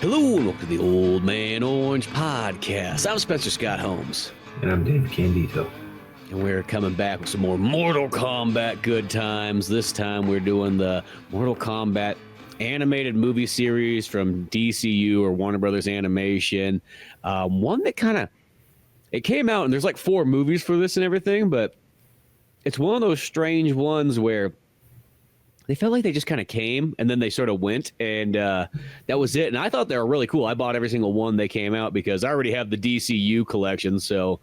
Hello and welcome to the Old Man Orange Podcast. I'm Spencer Scott Holmes. And I'm Dave Candito. And we're coming back with some more Mortal Kombat good times. This time we're doing the Mortal Kombat animated movie series from DCU or Warner Brothers Animation. One that it came out and there's like 4 movies for this and everything, but it's one of those strange ones where they felt like they just kind of came and then they sort of went, and that was it. And I thought they were really cool. I bought every single one they came out because I already have the DCU collection, so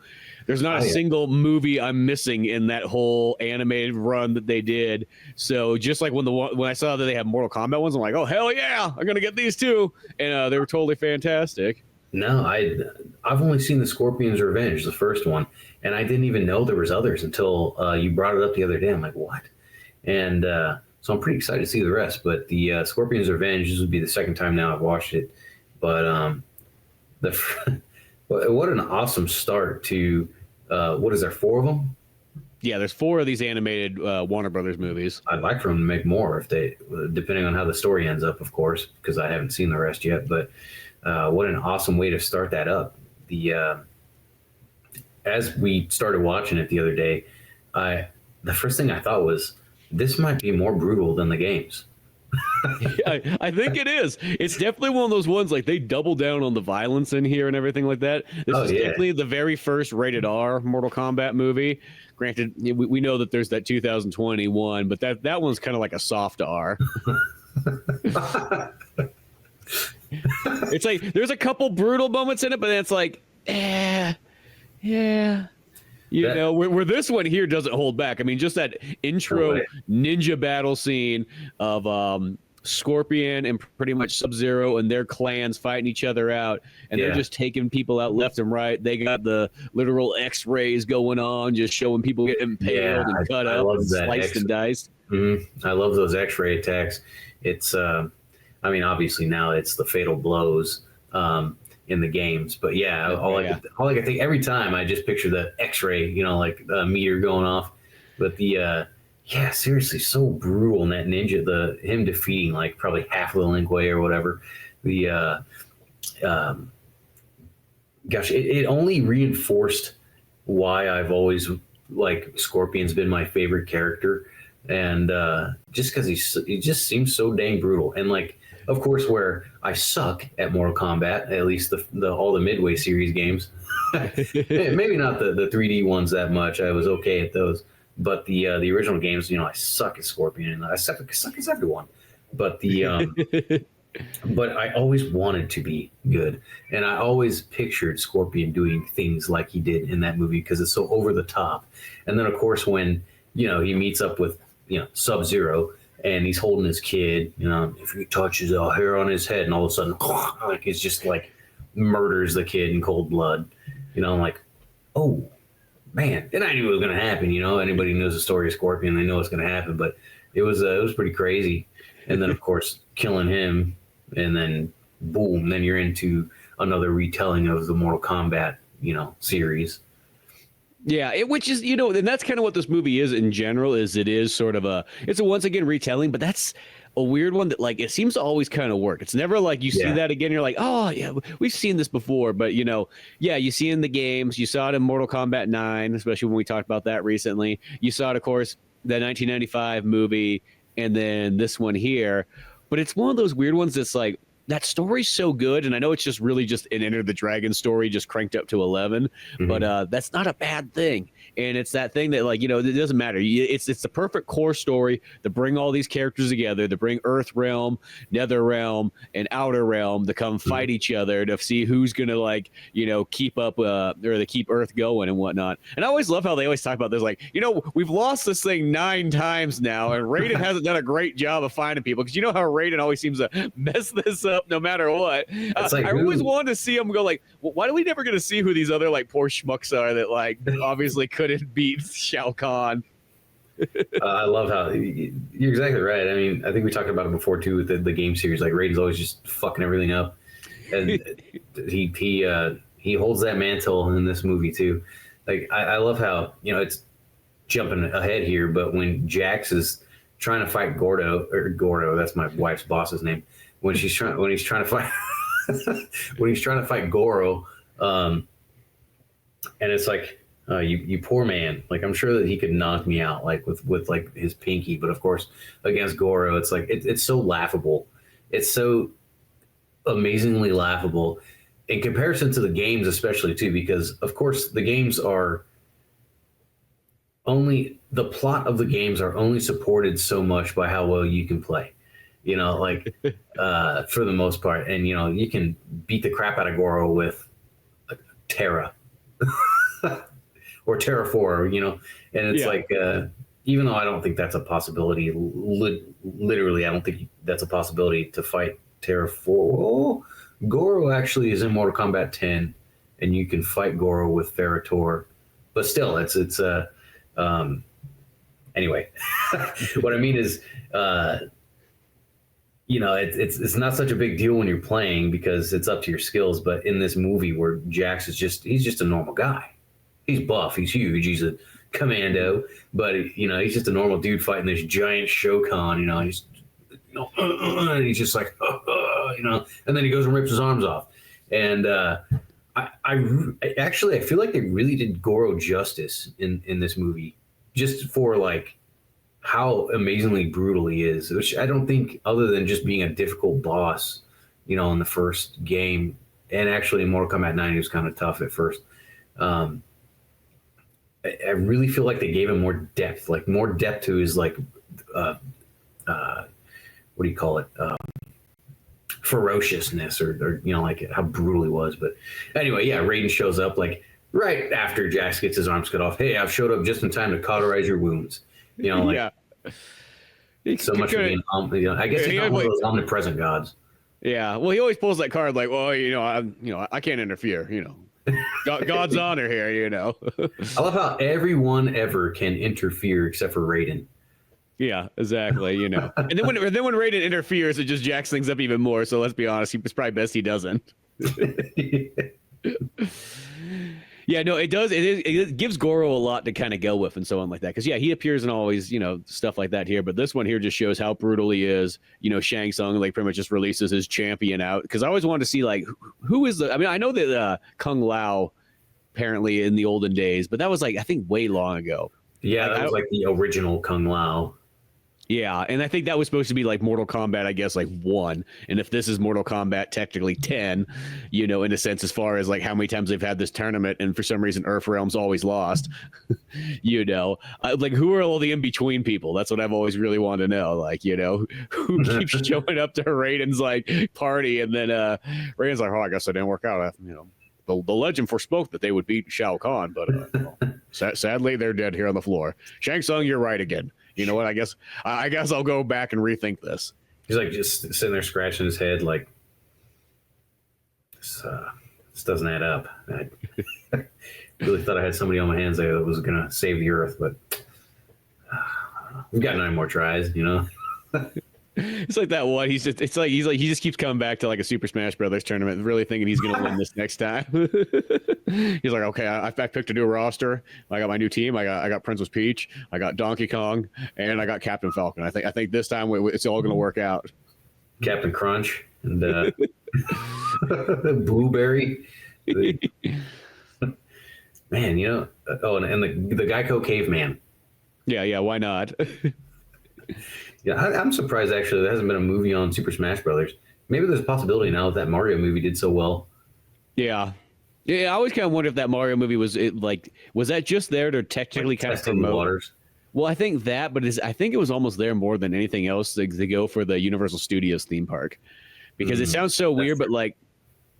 there's not a single movie I'm missing in that whole animated run that they did. So just like when I saw that they had Mortal Kombat ones, I'm like, oh hell yeah, I'm gonna get these too, and they were totally fantastic. No, I've only seen the Scorpion's Revenge, the first one, and I didn't even know there was others until you brought it up the other day. I'm like, what? And so I'm pretty excited to see the rest. But the Scorpion's Revenge, this would be the second time now I've watched it. But what an awesome start to what is there, 4 of them? Yeah, there's 4 of these animated Warner Brothers movies. I'd like for them to make more if they, depending on how the story ends up, of course, because I haven't seen the rest yet. But what an awesome way to start that up. As we started watching it the other day, the first thing I thought was, this might be more brutal than the games. I think it is. It's definitely one of those ones, like they double down on the violence in here and everything like that. This is definitely the very first rated R Mortal Kombat movie. Granted, we know that there's that 2021, but that one's kind of like a soft R. It's like there's a couple brutal moments in it, but then it's like, yeah. You know, where this one here doesn't hold back. I mean, just that intro ninja battle scene of Scorpion and pretty much Sub-Zero and their clans fighting each other out, and they're just taking people out left and right. They got the literal X-rays going on, just showing people get impaled and cut up and sliced and diced. I love those X-ray attacks. It's, I mean, obviously now it's the fatal blows in the games, but all I can think every time, I just picture the X-ray, you know, like a meter going off. But seriously, so brutal. And that ninja, him defeating like probably half of the Link Way or whatever. It only reinforced why I've always like Scorpion's been my favorite character, and just because he just seems so dang brutal. And like, of course, where I suck at Mortal Kombat, at least all the Midway series games, maybe not the 3D ones that much. I was okay at those, but the original games, you know, I suck at Scorpion, and I suck as everyone. But but I always wanted to be good, and I always pictured Scorpion doing things like he did in that movie because it's so over the top. And then, of course, when he meets up with Sub-Zero, and he's holding his kid, if he touches a hair on his head, and all of a sudden, like, it's just like murders the kid in cold blood. I'm like, oh man, and I knew it was going to happen. Anybody who knows the story of Scorpion, they know it's going to happen. But it was pretty crazy. And then, of course, killing him, and then boom, then you're into another retelling of the Mortal Kombat, series. Yeah, which is, and that's kind of what this movie is in general, is it is sort of it's a once again retelling, but that's a weird one that, like, it seems to always kind of work. It's never like you see that again, you're like, oh yeah, we've seen this before. But you see it in the games, you saw it in Mortal Kombat 9, especially when we talked about that recently. You saw it, of course, the 1995 movie, and then this one here. But it's one of those weird ones that's like, that story's so good, and I know it's just really just an Enter the Dragon story just cranked up to 11, but that's not a bad thing. And it's that thing that, like, it doesn't matter. It's the perfect core story to bring all these characters together, to bring Earth Realm, Nether Realm, and Outer Realm to come fight each other, to see who's going to, like, keep up or to keep Earth going and whatnot. And I always love how they always talk about this, like, we've lost this thing 9 times now, and Raiden hasn't done a great job of finding people, because how Raiden always seems to mess this up no matter what. Like, I always wanted to see him go, like, well, why do we never get to see who these other, like, poor schmucks are that, like, obviously couldn't beat Shao Kahn? I love how you're exactly right. I mean, I think we talked about it before too with the game series. Like, Raiden's always just fucking everything up, and he holds that mantle in this movie too. Like, I love how it's jumping ahead here, but when Jax is trying to fight Gordo, that's my wife's boss's name. When he's trying to fight when he's trying to fight Goro, and it's like, you poor man. Like, I'm sure that he could knock me out, like with like his pinky, but of course against Goro, it's like it's so laughable. It's so amazingly laughable in comparison to the games, especially too, because of course the games are only the plot of the games are only supported so much by how well you can play, like for the most part. And you can beat the crap out of Goro with Terra or Terra 4, and it's like even though I don't think that's a possibility, literally I don't think that's a possibility to fight Terra 4. Oh, Goro actually is in Mortal Kombat 10, and you can fight Goro with Ferrator, but still it's anyway. What I mean is it's not such a big deal when you're playing because it's up to your skills, but in this movie where Jax is he's just a normal guy. He's buff, he's huge, he's a commando, but he's just a normal dude fighting this giant Shokan. He's just like and then he goes and rips his arms off. And I feel like they really did Goro justice in this movie, just for like how amazingly brutal he is, which I don't think, other than just being a difficult boss, in the first game, and actually in Mortal Kombat 9 he was kind of tough at first. I really feel like they gave him more depth to his like what do you call it? Ferociousness or like how brutal he was. But anyway, yeah, Raiden shows up like right after Jax gets his arms cut off. Hey, I've showed up just in time to cauterize your wounds. Yeah. So much for being, I guess he's not one of those omnipresent gods. Yeah, well, he always pulls that card like, well, I can't interfere. God's honor here. I love how everyone ever can interfere except for Raiden. Yeah, exactly. And then when Raiden interferes, it just jacks things up even more. So let's be honest, it's probably best he doesn't. Yeah, no, it does. It gives Goro a lot to kind of go with and so on like that. Because he appears in always stuff like that here, but this one here just shows how brutal he is. Shang Tsung like pretty much just releases his champion out, because I always wanted to see like who is the. I mean, I know that Kung Lao apparently in the olden days, but that was like I think way long ago. Yeah, that was like the original Kung Lao. Yeah, and I think that was supposed to be like Mortal Kombat, I guess, like 1. And if this is Mortal Kombat, technically 10, in a sense, as far as like how many times they've had this tournament, and for some reason Earthrealm's always lost, like who are all the in-between people? That's what I've always really wanted to know. Like, who keeps showing up to Raiden's like party, and then Raiden's like, oh, I guess it didn't work out. The legend forespoke that they would beat Shao Kahn, but sadly they're dead here on the floor. Shang Tsung, you're right again. You know what? I guess I'll go back and rethink this. He's like just sitting there scratching his head, like this doesn't add up. I really thought I had somebody on my hands there that was gonna save the Earth, but we've got 9 more tries. It's like that one. He just keeps coming back to like a Super Smash Brothers tournament, really thinking he's gonna win this next time. He's like, okay, I picked a new roster. I got my new team. I got Princess Peach. I got Donkey Kong, and I got Captain Falcon. I think this time it's all gonna work out. Captain Crunch and Blueberry. Man, oh, and the Geico Caveman. Yeah. Why not? Yeah, I'm surprised actually there hasn't been a movie on Super Smash Brothers. Maybe there's a possibility now that Mario movie did so well. Yeah, I always kind of wonder if that Mario movie was that just there to technically kind of promote waters. Well, I think that, but I think it was almost there more than anything else to go for the Universal Studios theme park, because it sounds so weird, but like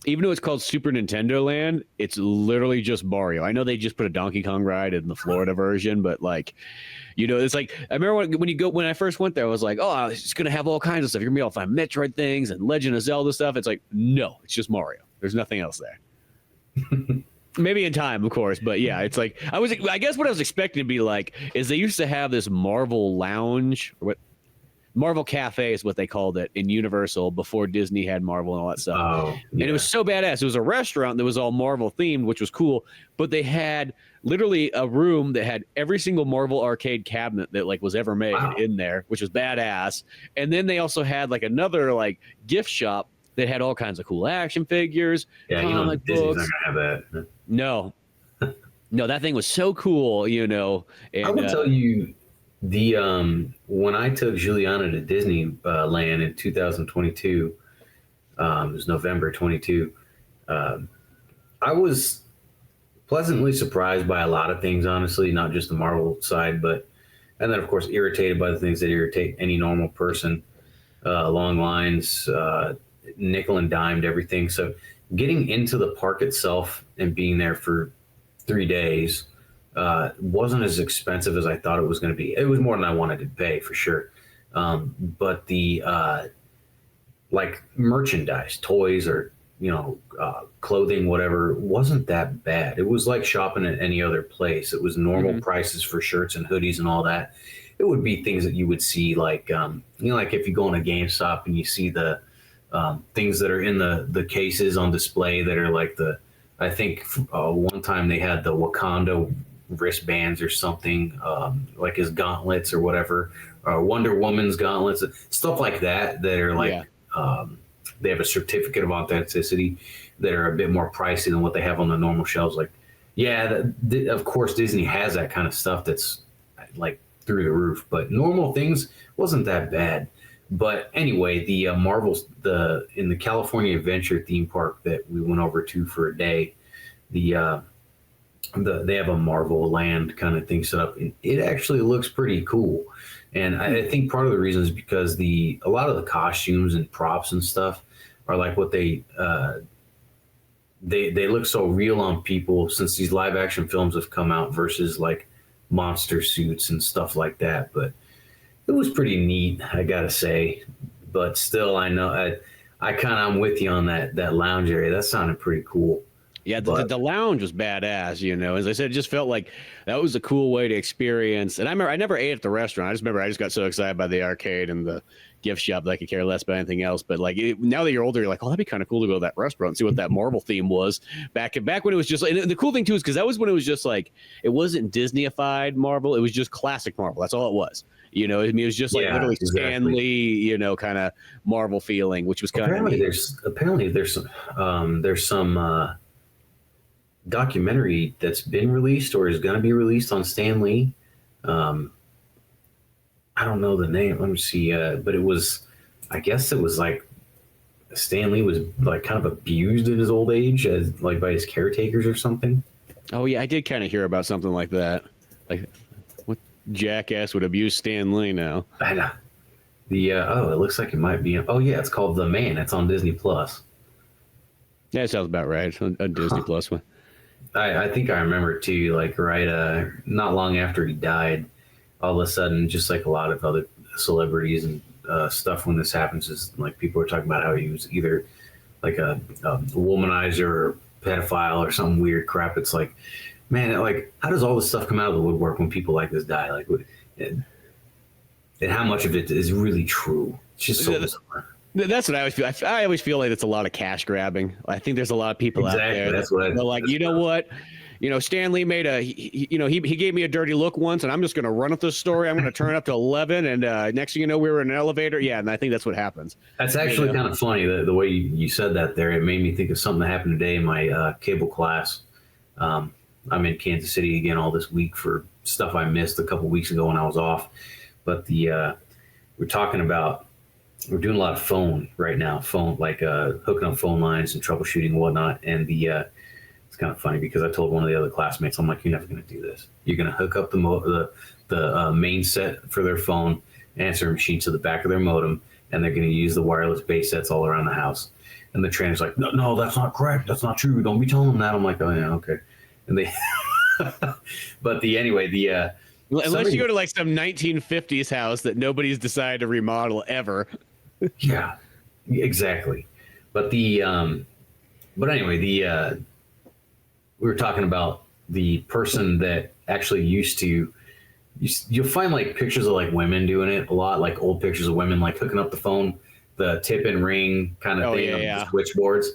even though it's called Super Nintendo Land, it's literally just Mario. I know they just put a Donkey Kong ride in the Florida version, but like, it's like, I remember when I first went there, I was like, oh, it's going to have all kinds of stuff. You're going to be able to find Metroid things and Legend of Zelda stuff. It's like, no, it's just Mario. There's nothing else there. Maybe in time, of course, but yeah, it's like, I guess what I was expecting to be like is they used to have this Marvel Lounge, or what? Marvel Cafe is what they called it in Universal before Disney had Marvel and all that stuff. Oh, yeah. And it was so badass. It was a restaurant that was all Marvel themed, which was cool. But they had literally a room that had every single Marvel arcade cabinet that like was ever made in there, which was badass. And then they also had like another like gift shop that had all kinds of cool action figures, Yeah, comic Disney's books. not gonna have that. No, no, that thing was so cool, I and will tell you the when I took Juliana to Disney land in 2022, it was November 22. I was pleasantly surprised by a lot of things, honestly, not just the Marvel side, and then of course irritated by the things that irritate any normal person along lines, nickel and dimed everything. So getting into the park itself and being there for 3 days wasn't as expensive as I thought it was going to be. It was more than I wanted to pay for sure. But the like merchandise, toys, or clothing, whatever, wasn't that bad. It was like shopping at any other place. It was normal prices for shirts and hoodies and all that. It would be things that you would see, like like if you go in a GameStop and you see the things that are in the cases on display that are like I think one time they had the Wakanda wristbands or something, like his gauntlets or whatever, Wonder Woman's gauntlets, stuff like that are like they have a certificate of authenticity that are a bit more pricey than what they have on the normal shelves. Like, of course Disney has that kind of stuff that's like through the roof, but normal things wasn't that bad. But anyway, the Marvels, in the California Adventure theme park that we went over to for a day, they have a Marvel Land kind of thing set up, and it actually looks pretty cool. And I think part of the reason is because a lot of the costumes and props and stuff are like what they look so real on people since these live action films have come out versus like monster suits and stuff like that. But it was pretty neat, I gotta say. But still, I know I kind of I'm with you on that lounge area. That sounded pretty cool. Yeah, the lounge was badass, As I said, it just felt like that was a cool way to experience. And I remember I never ate at the restaurant. I just got so excited by the arcade and the gift shop that I could care less about anything else. But like now that you're older, you're like, oh, that'd be kind of cool to go to that restaurant and see what that Marvel theme was back when it was just. And the cool thing too is because that was when it was just like it wasn't Disneyified Marvel. It was just classic Marvel. That's all it was. I mean, it was just like literally exactly. Stan Lee, kind of Marvel feeling, which was kind of neat. There's some documentary that's been released or is going to be released on Stan Lee. I don't know the name. Let me see. But I guess it was like Stan Lee was like kind of abused in his old age as like by his caretakers or something. Oh yeah, I did kind of hear about something like that. Like what jackass would abuse Stan Lee now? I know. It looks like it might be. Oh yeah, it's called The Man. It's on Disney Plus. Yeah, it sounds about right. A Disney Plus one. I think I remember too. Like not long after he died, all of a sudden, just like a lot of other celebrities and stuff, when this happens, is like people are talking about how he was either like a womanizer or pedophile or some weird crap. It's like, man, like how does all this stuff come out of the woodwork when people like this die? Like, and how much of it is really true? It's just so bizarre. That's what I always feel. I always feel like it's a lot of cash grabbing. I think there's a lot of people out there that's what like, you know what? Stan Lee made he gave me a dirty look once, and I'm just going to run up this story. I'm going to turn it up to 11, and next thing you know, we were in an elevator. Yeah, and I think that's what happens. That's actually kind of funny the way you said that there. It made me think of something that happened today in my cable class. I'm in Kansas City again all this week for stuff I missed a couple weeks ago when I was off. But we're talking about. We're doing a lot of phone right now, hooking up phone lines and troubleshooting and whatnot. And it's kind of funny because I told one of the other classmates, I'm like, you're never going to do this. You're going to hook up the main set for their phone, answering machine to the back of their modem, and they're going to use the wireless base sets all around the house. And the trainer's like, no, that's not correct. That's not true. Don't be telling them that. I'm like, oh yeah, okay. And they, but unless you go to like some 1950s house that nobody's decided to remodel ever. Yeah, exactly. But anyway, we were talking about the person that actually used to. You'll find like pictures of like women doing it a lot, like old pictures of women like hooking up the phone, the tip and ring kind of thing on the switchboards,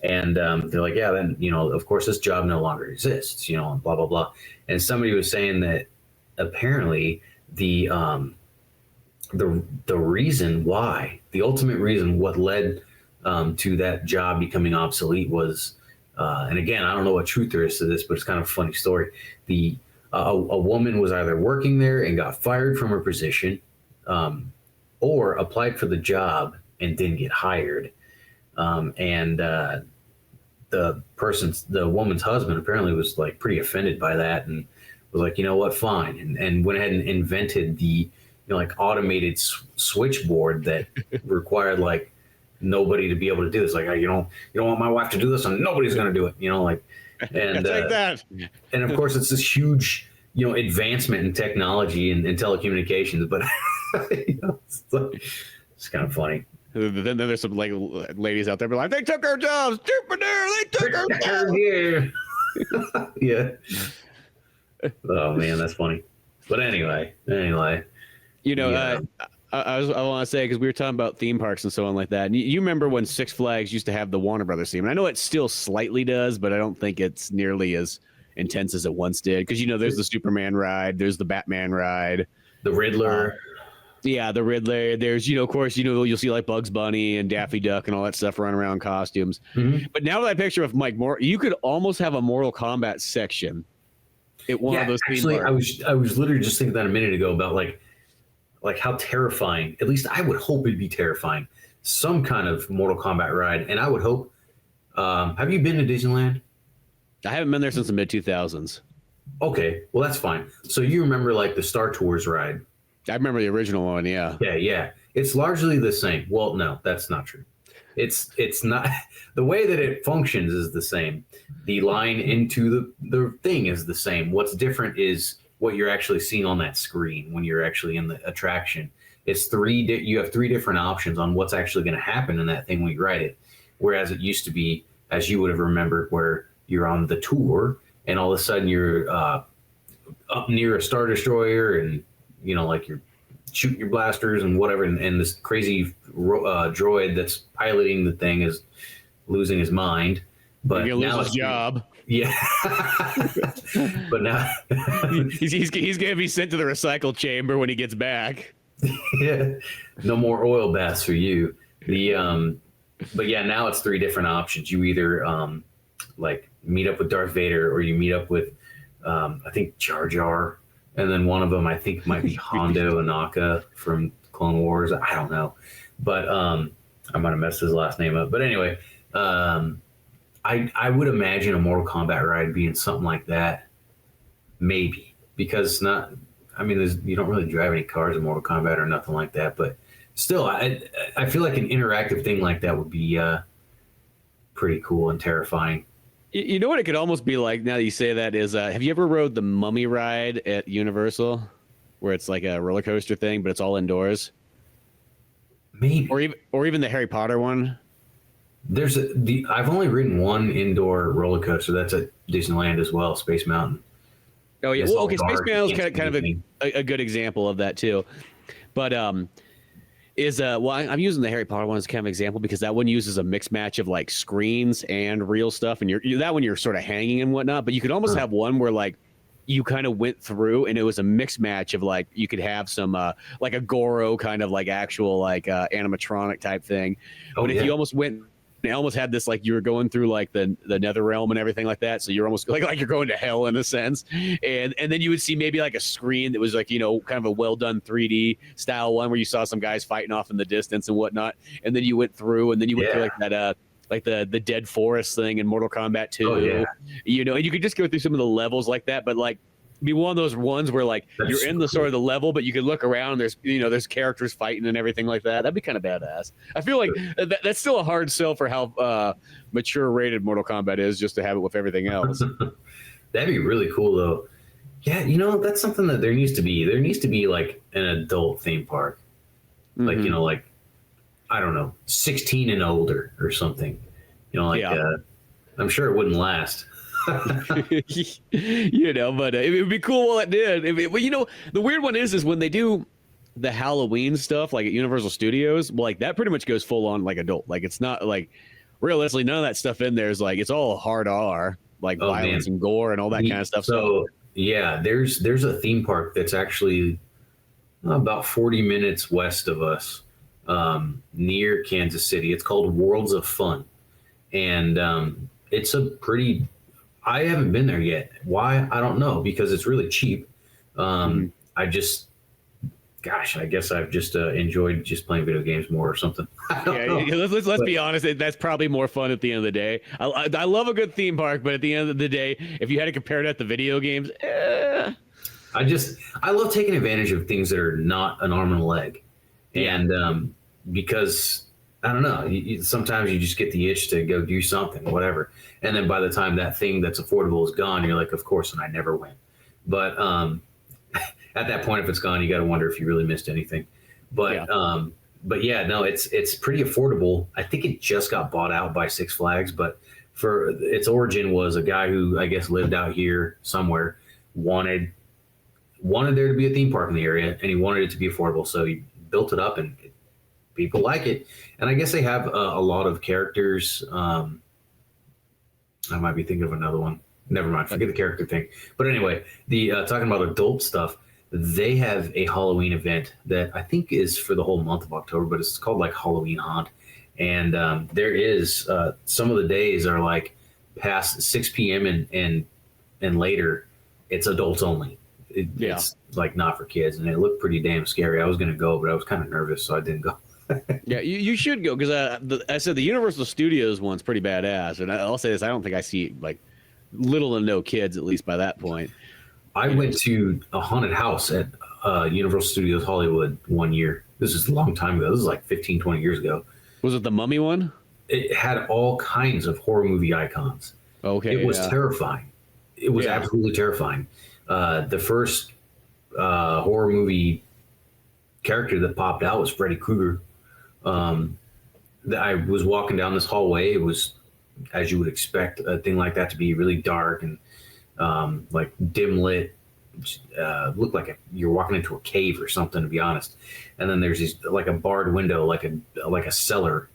and they're like, yeah, then of course this job no longer exists, and blah blah blah. And somebody was saying that apparently the reason why, the ultimate reason what led to that job becoming obsolete was, and again, I don't know what truth there is to this, but it's kind of a funny story. A woman was either working there and got fired from her position, or applied for the job and didn't get hired. And the woman's husband apparently was like pretty offended by that and was like, you know what, fine, and went ahead and invented the like automated switchboard that required like nobody to be able to do this. Like, you don't want my wife to do this, and nobody's going to do it. Like, and take that. And of course, it's this huge advancement in technology and telecommunications, but it's kind of funny. Then there's some like ladies out there be like, they took our jobs, stupid there, they took our jobs. Yeah. Oh man, that's funny. But anyway, I want to say, because we were talking about theme parks and so on like that. And you remember when Six Flags used to have the Warner Brothers theme? And I know it still slightly does, but I don't think it's nearly as intense as it once did. Because there's the Superman ride, there's the Batman ride, the Riddler. The Riddler. There's, of course, you'll see like Bugs Bunny and Daffy Duck and all that stuff running around in costumes. Mm-hmm. But now that I picture of Mike Moore, you could almost have a Mortal Kombat section at one of those theme parks. I was literally just thinking that a minute ago about like how terrifying, at least I would hope it'd be terrifying, some kind of Mortal Kombat ride. And I would hope, have you been to Disneyland? I haven't been there since the mid 2000s. Okay, well, that's fine. So you remember like the Star Tours ride? I remember the original one, yeah. Yeah. It's largely the same. Well, no, that's not true. It's not. The way that it functions is the same. The line into the thing is the same. What's different is what you're actually seeing on that screen when you're actually in the attraction. It's you have three different options on what's actually going to happen in that thing when you ride it. Whereas it used to be, as you would have remembered, where you're on the tour and all of a sudden you're up near a Star Destroyer and like you're shooting your blasters and whatever, and this crazy droid that's piloting the thing is losing his mind. But you're gonna lose his job. Yeah. But now he's gonna be sent to the recycle chamber when he gets back. Yeah. No more oil baths for you. But yeah, now it's three different options. You either like meet up with Darth Vader, or you meet up with I think Jar Jar. And then one of them, I think, might be Hondo Anaka from Clone Wars. I don't know. But I might have messed his last name up. But anyway, I would imagine a Mortal Kombat ride being something like that. Maybe. Because you don't really drive any cars in Mortal Kombat or nothing like that. But still, I feel like an interactive thing like that would be pretty cool and terrifying. You know what it could almost be like, now that you say that, is have you ever rode the Mummy ride at Universal, where it's like a roller coaster thing, but it's all indoors? Maybe. Or even the Harry Potter one. I've only ridden one indoor roller coaster. That's at Disneyland as well, Space Mountain. Oh yeah, well, okay, Space Mountain is kind of a good example of that too. But I'm using the Harry Potter one as kind of an example because that one uses a mixed match of like screens and real stuff, and that one you're sort of hanging and whatnot. But you could almost have one where like you kind of went through and it was a mixed match of like you could have some like a Goro kind of like actual like animatronic type thing. But if you almost went. It almost had this like you were going through like the nether realm and everything like that, so you're almost like you're going to hell in a sense, and then you would see maybe like a screen that was like kind of a well done 3D style one where you saw some guys fighting off in the distance and whatnot, and then you went through and then you went through like that like the dead forest thing in Mortal Kombat 2, and you could just go through some of the levels like that, but like be one of those ones where like you're in the sort of the level, but you could look around. There's there's characters fighting and everything like that. That'd be kind of badass. I feel like that's still a hard sell for how mature rated Mortal Kombat is, just to have it with everything else. That'd be really cool though. Yeah, that's something that there needs to be. There needs to be like an adult theme park, like like I don't know, 16 and older or something. I'm sure it wouldn't last. But it would be cool while it did. The weird one is when they do the Halloween stuff, like at Universal Studios, like that pretty much goes full on like adult. Like it's not like realistically none of that stuff in there is like it's all hard R, like violence and gore and all that kind of stuff. So yeah, there's a theme park that's actually about 40 minutes west of us. near Kansas City. It's called Worlds of Fun, and it's a pretty. I haven't been there yet. Why? I don't know, because it's really cheap. I just, gosh, I guess I've just enjoyed just playing video games more or something. Let's be honest. That's probably more fun at the end of the day. I love a good theme park, but at the end of the day, if you had to compare that to video games, I love taking advantage of things that are not an arm and a leg, and because I don't know, sometimes you just get the itch to go do something, whatever, and then by the time that thing that's affordable is gone, you're like, of course, and I never went. But at that point, if it's gone, you got to wonder if you really missed anything. But yeah, no, it's pretty affordable. I think it just got bought out by Six Flags, but for its origin was a guy who I guess lived out here somewhere, wanted there to be a theme park in the area, and he wanted it to be affordable, so he built it up, and people like it. And I guess they have a lot of characters. I might be thinking of another one. Never mind, forget the character thing. But anyway, the talking about adult stuff, they have a Halloween event that I think is for the whole month of October, but it's called like Halloween Haunt. And there is some of the days are like past 6 p.m. and later, it's adults only. It's like not for kids, and it looked pretty damn scary. I was going to go, but I was kind of nervous, so I didn't go. Yeah, you should go, because I said the Universal Studios one's pretty badass, and I'll say this: I don't think I see like little to no kids, at least by that point. I went to a haunted house at Universal Studios Hollywood one year. This is a long time ago. This is like 15, 20 years ago. Was it the Mummy one? It had all kinds of horror movie icons. Okay, it was terrifying. It was absolutely terrifying. The first horror movie character that popped out was Freddy Krueger. I was walking down this hallway. It was, as you would expect, a thing like that to be really dark and like dim lit. Looked like you're walking into a cave or something, to be honest. And then there's these like a barred window, like a cellar,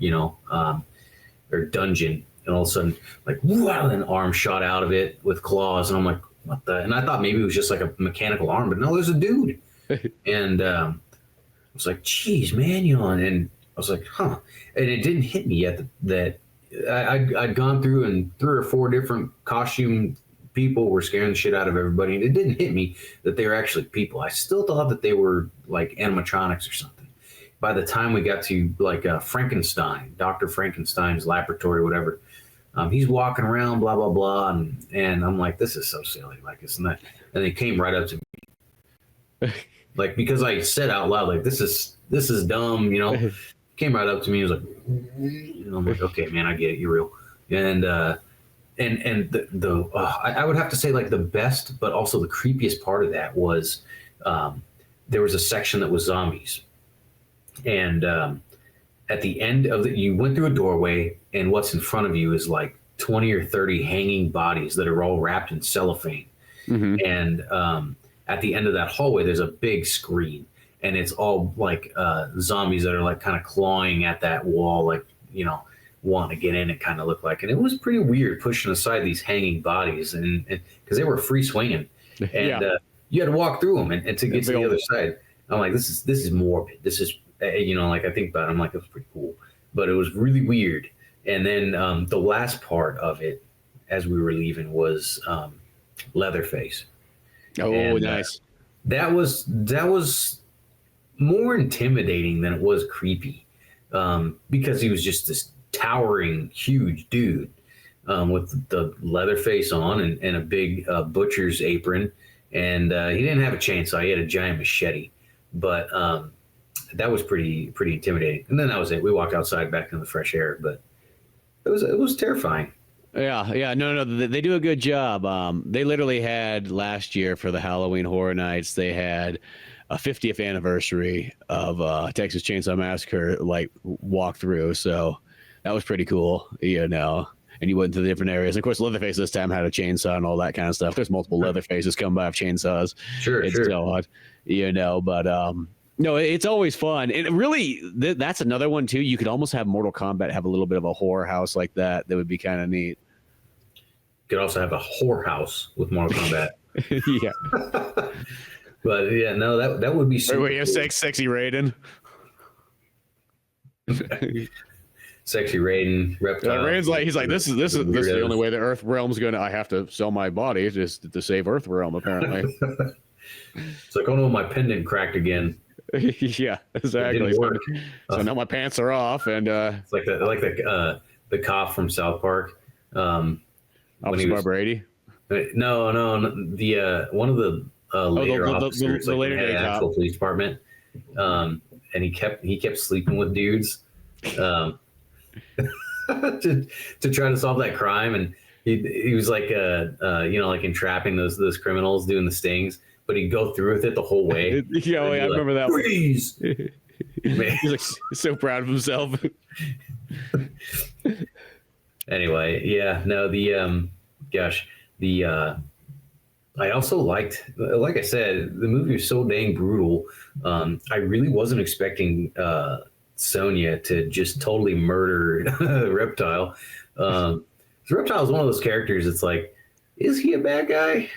or dungeon. And all of a sudden, like, wow, an arm shot out of it with claws, and I'm like, what the? And I thought maybe it was just like a mechanical arm, but no, there's a dude. And I was like, geez, man, and I was like, huh. And it didn't hit me yet that I'd gone through, and 3 or 4 different costume people were scaring the shit out of everybody, and it didn't hit me that they were actually people. I still thought that they were like animatronics or something. By the time we got to like Frankenstein, Dr. Frankenstein's laboratory, whatever, he's walking around, blah, blah, blah. And I'm like, this is so silly. Like, isn't that? And they came right up to me. Like, because I said out loud, like, this is dumb, came right up to me. He was like, and I'm like, okay, man, I get it. You're real. And I would have to say, like, the best, but also the creepiest part of that was there was a section that was zombies. And at the end of you went through a doorway, and what's in front of you is like 20 or 30 hanging bodies that are all wrapped in cellophane. Mm-hmm. And at the end of that hallway, there's a big screen, and it's all like zombies that are like kind of clawing at that wall, like, wanting to get in, it kind of looked like. And it was pretty weird pushing aside these hanging bodies, and because they were free swinging, and you had to walk through them and to get to the other side. I'm like, this is morbid. This is, like, I think about it, I'm like, it was pretty cool, but it was really weird. And then the last part of it, as we were leaving, was Leatherface. Oh, and, nice. That was more intimidating than it was creepy, because he was just this towering, huge dude with the leather face on and a big butcher's apron. And he didn't have a chainsaw. He had a giant machete. But that was pretty intimidating. And then that was it. We walked outside back in the fresh air. But it was terrifying. Yeah. No, they do a good job. They literally had last year for the Halloween Horror Nights, they had a 50th anniversary of Texas Chainsaw Massacre, like, walk through. So that was pretty cool, and you went to the different areas. And of course, Leatherface this time had a chainsaw and all that kind of stuff. There's multiple Leatherfaces come by with chainsaws. Sure. So hard, but no, it's always fun. And really, that's another one too. You could almost have Mortal Kombat have a little bit of a horror house like that. That would be kind of neat. You could also have a whore house with Mortal Kombat. Yeah. But yeah, no, that would be super Wait, you have cool. sexy Raiden? Sexy Raiden, Reptile. Raiden's like, he's like, this is the only way the Earth realm's gonna. I have to sell my body just to save Earth realm. Apparently, it's like, oh no, my pendant cracked again. Yeah, exactly. So now my pants are off, and it's like the cop from South Park. Officer Brady. No, the one of the later officers, the later day actual police department, and he kept sleeping with dudes, to try to solve that crime, and he was like like entrapping those criminals, doing the stings, but he'd go through with it the whole way. Yeah, I remember that. Freeze! He's like so proud of himself. Anyway, yeah, no, I also liked, like I said, the movie was so dang brutal. I really wasn't expecting Sonya to just totally murder Reptile. Reptile is one of those characters. It's like, is he a bad guy?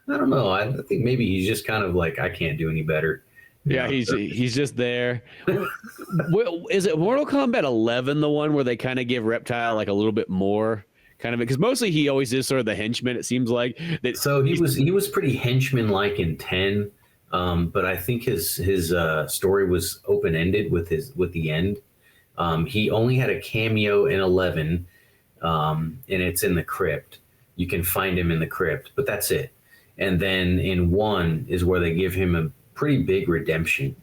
I don't know. I think maybe he's just kind of like, I can't do any better. Yeah, he's just there. Is it Mortal Kombat 11 the one where they kind of give Reptile like a little bit more kind of, because mostly he always is sort of the henchman, it seems like. So he was pretty henchman like in 10, but I think his story was open ended with the end. He only had a cameo in 11, and it's in the crypt. You can find him in the crypt, but that's it. And then in 1 is where they give him a pretty big redemption.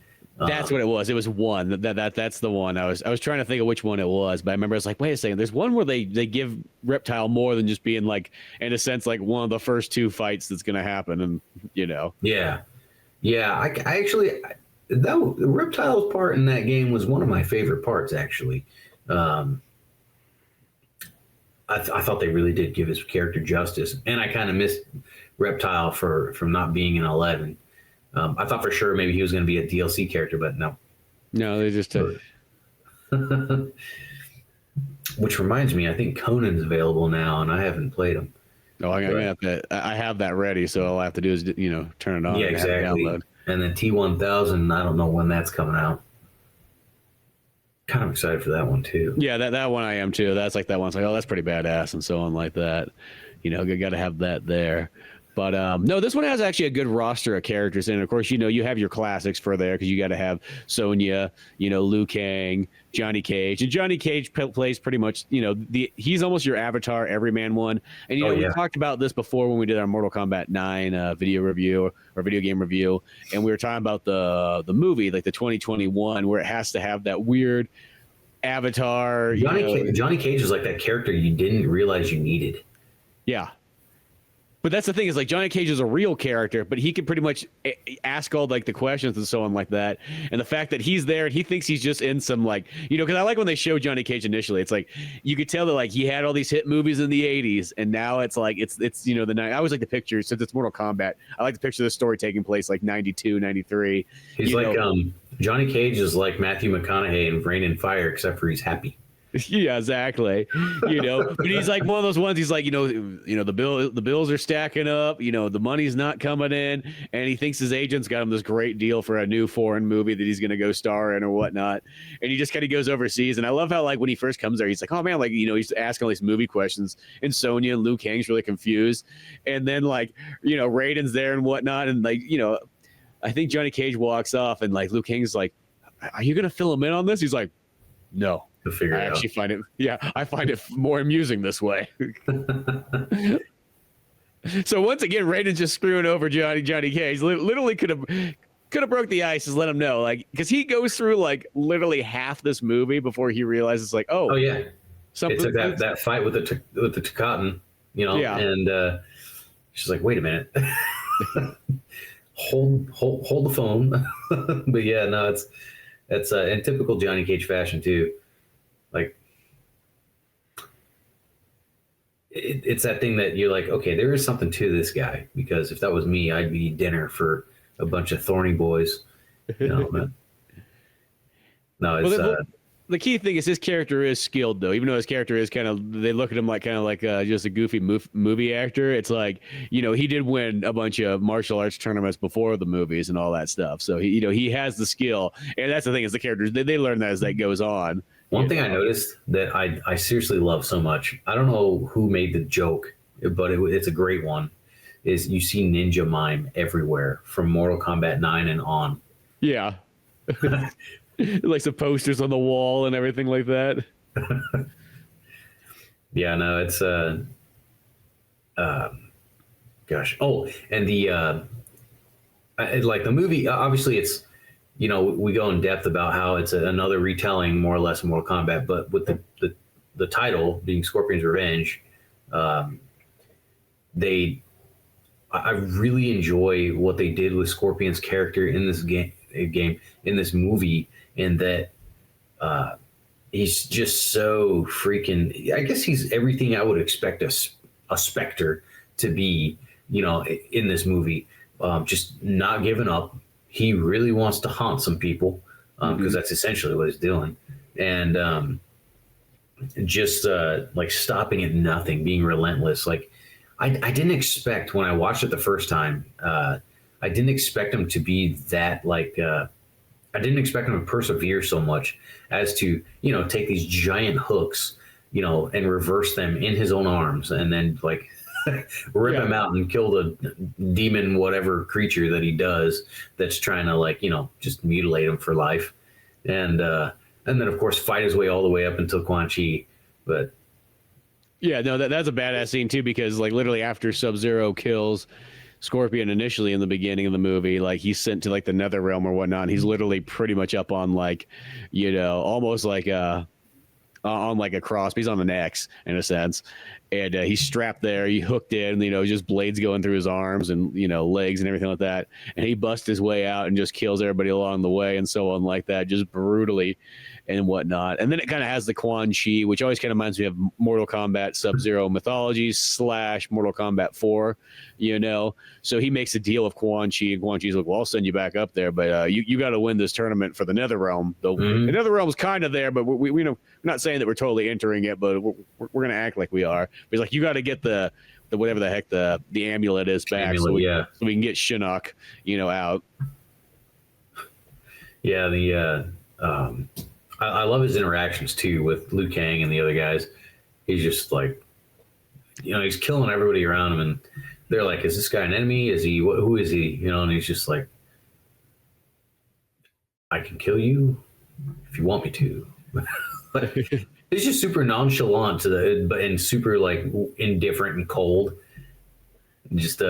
That's what it was. It was 1. That's the one. I was trying to think of which one it was, but I remember I was like, wait a second. There's one where they give Reptile more than just being like, in a sense, like one of the first 2 fights that's going to happen, and Yeah. I actually, the Reptile's part in that game was one of my favorite parts. Actually, I thought they really did give his character justice, and I kind of missed Reptile from not being in 11. I thought for sure maybe he was going to be a DLC character, but no. No, they just. Which reminds me, I think Conan's available now, and I haven't played him. Oh, I have that ready, so all I have to do is turn it on. Yeah, exactly. And then T1000, I don't know when that's coming out. Kind of excited for that one too. Yeah, that one I am too. That's like that one's like, oh, that's pretty badass, and so on like that. Got to have that there. But no, this one has actually a good roster of characters, and of course, you have your classics for there because you got to have Sonya, Liu Kang, Johnny Cage, and Johnny Cage plays pretty much, he's almost your Avatar everyman one. And we talked about this before when we did our Mortal Kombat 9 video review or video game review, and we were talking about the movie, like the 2021, where it has to have that weird Avatar. Johnny Cage is like that character you didn't realize you needed. Yeah. But that's the thing is like Johnny Cage is a real character, but he can pretty much ask all like the questions and so on like that. And the fact that he's there and he thinks he's just in some like, because I like when they show Johnny Cage initially, it's like you could tell that like he had all these hit movies in the 80s and now it's like it's the night. I always like the picture since it's Mortal Kombat. I like the picture of the story taking place like 92, 93. He's like Johnny Cage is like Matthew McConaughey in Rain and Fire, except for he's happy. Yeah, exactly. But he's like one of those ones. He's like, the bills are stacking up. The money's not coming in, and he thinks his agent's got him this great deal for a new foreign movie that he's going to go star in or whatnot. And he just kind of goes overseas. And I love how like when he first comes there, he's like, oh man, like he's asking all these movie questions, and Sonya and Liu Kang's really confused. And then like Raiden's there and whatnot, and like I think Johnny Cage walks off, and like Liu Kang's like, are you going to fill him in on this? He's like, no. I actually find it more amusing this way. So once again, Raiden's just screwing over Johnny Cage. Literally could have broke the ice and let him know, like, because he goes through like literally half this movie before he realizes like, oh yeah, something. It's that fight with the Takaten, and she's like, wait a minute, hold the phone. But yeah, no, it's in typical Johnny Cage fashion too. Like it's that thing that you're like, okay, there is something to this guy, because if that was me, I'd be dinner for a bunch of thorny boys. Man. No, it's the key thing is his character is skilled though, even though his character is they look at him like just a goofy movie actor. It's like, he did win a bunch of martial arts tournaments before the movies and all that stuff. So he has the skill, and that's the thing is the characters, they learn that as that goes on. One thing I noticed that I seriously love so much, I don't know who made the joke, but it's a great one, is you see ninja mime everywhere from Mortal Kombat 9 and on. Yeah. Like some posters on the wall and everything like that. Yeah, no, it's gosh. Oh, and like the movie, obviously it's, we go in depth about how it's another retelling, more or less, of Mortal Kombat, but with the title being Scorpion's Revenge, I really enjoy what they did with Scorpion's character in this game, in this movie, in that he's just so freaking. I guess he's everything I would expect a Spectre to be, in this movie. Just not giving up. He really wants to haunt some people, because that's essentially what he's doing, and just like stopping at nothing, being relentless. Like I didn't expect, when I watched it the first time, I didn't expect him to be that, like I didn't expect him to persevere so much as to, take these giant hooks, and reverse them in his own arms, and then like rip him out and kill the demon, whatever creature that he does, that's trying to, like, just mutilate him for life. And then of course fight his way all the way up until Quan Chi. But yeah, no, that's a badass scene too, because like literally after Sub-Zero kills Scorpion initially in the beginning of the movie, like he's sent to like the Nether Realm or whatnot. And he's literally pretty much up on, like, almost like on like a cross. He's on the necks in a sense, and he's strapped there. He hooked in, just blades going through his arms and legs and everything like that. And he busts his way out and just kills everybody along the way and so on like that, just brutally and whatnot. And then it kind of has the Quan Chi, which always kind of reminds me of Mortal Kombat Sub-Zero mythology / Mortal Kombat 4, So he makes a deal with Quan Chi, and Quan Chi's like, well, I'll send you back up there, but you got to win this tournament for the Nether Realm. Though the Nether Realm's kind of there, but we're not saying that we're totally entering it, but we're going to act like we are. But he's like, you got to get the whatever the heck the amulet is back, so we can get Shinnok, out. Yeah, I love his interactions too with Liu Kang and the other guys. He's just like, he's killing everybody around him, and they're like, "Is this guy an enemy? Is he? Who is he?" And he's just like, "I can kill you if you want me to." But he's just super nonchalant and super like indifferent and cold. Just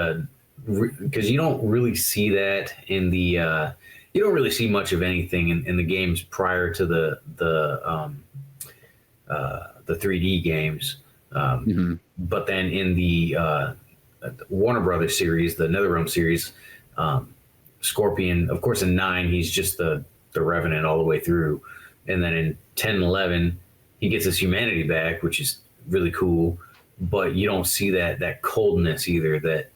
because you don't really see that in the. You don't really see much of anything in the games prior to the 3D games, but then in the Warner Brothers series, the NetherRealm series, Scorpion, of course, in 9 he's just the Revenant all the way through, and then in 10 and 11 he gets his humanity back, which is really cool. But you don't see that coldness either. That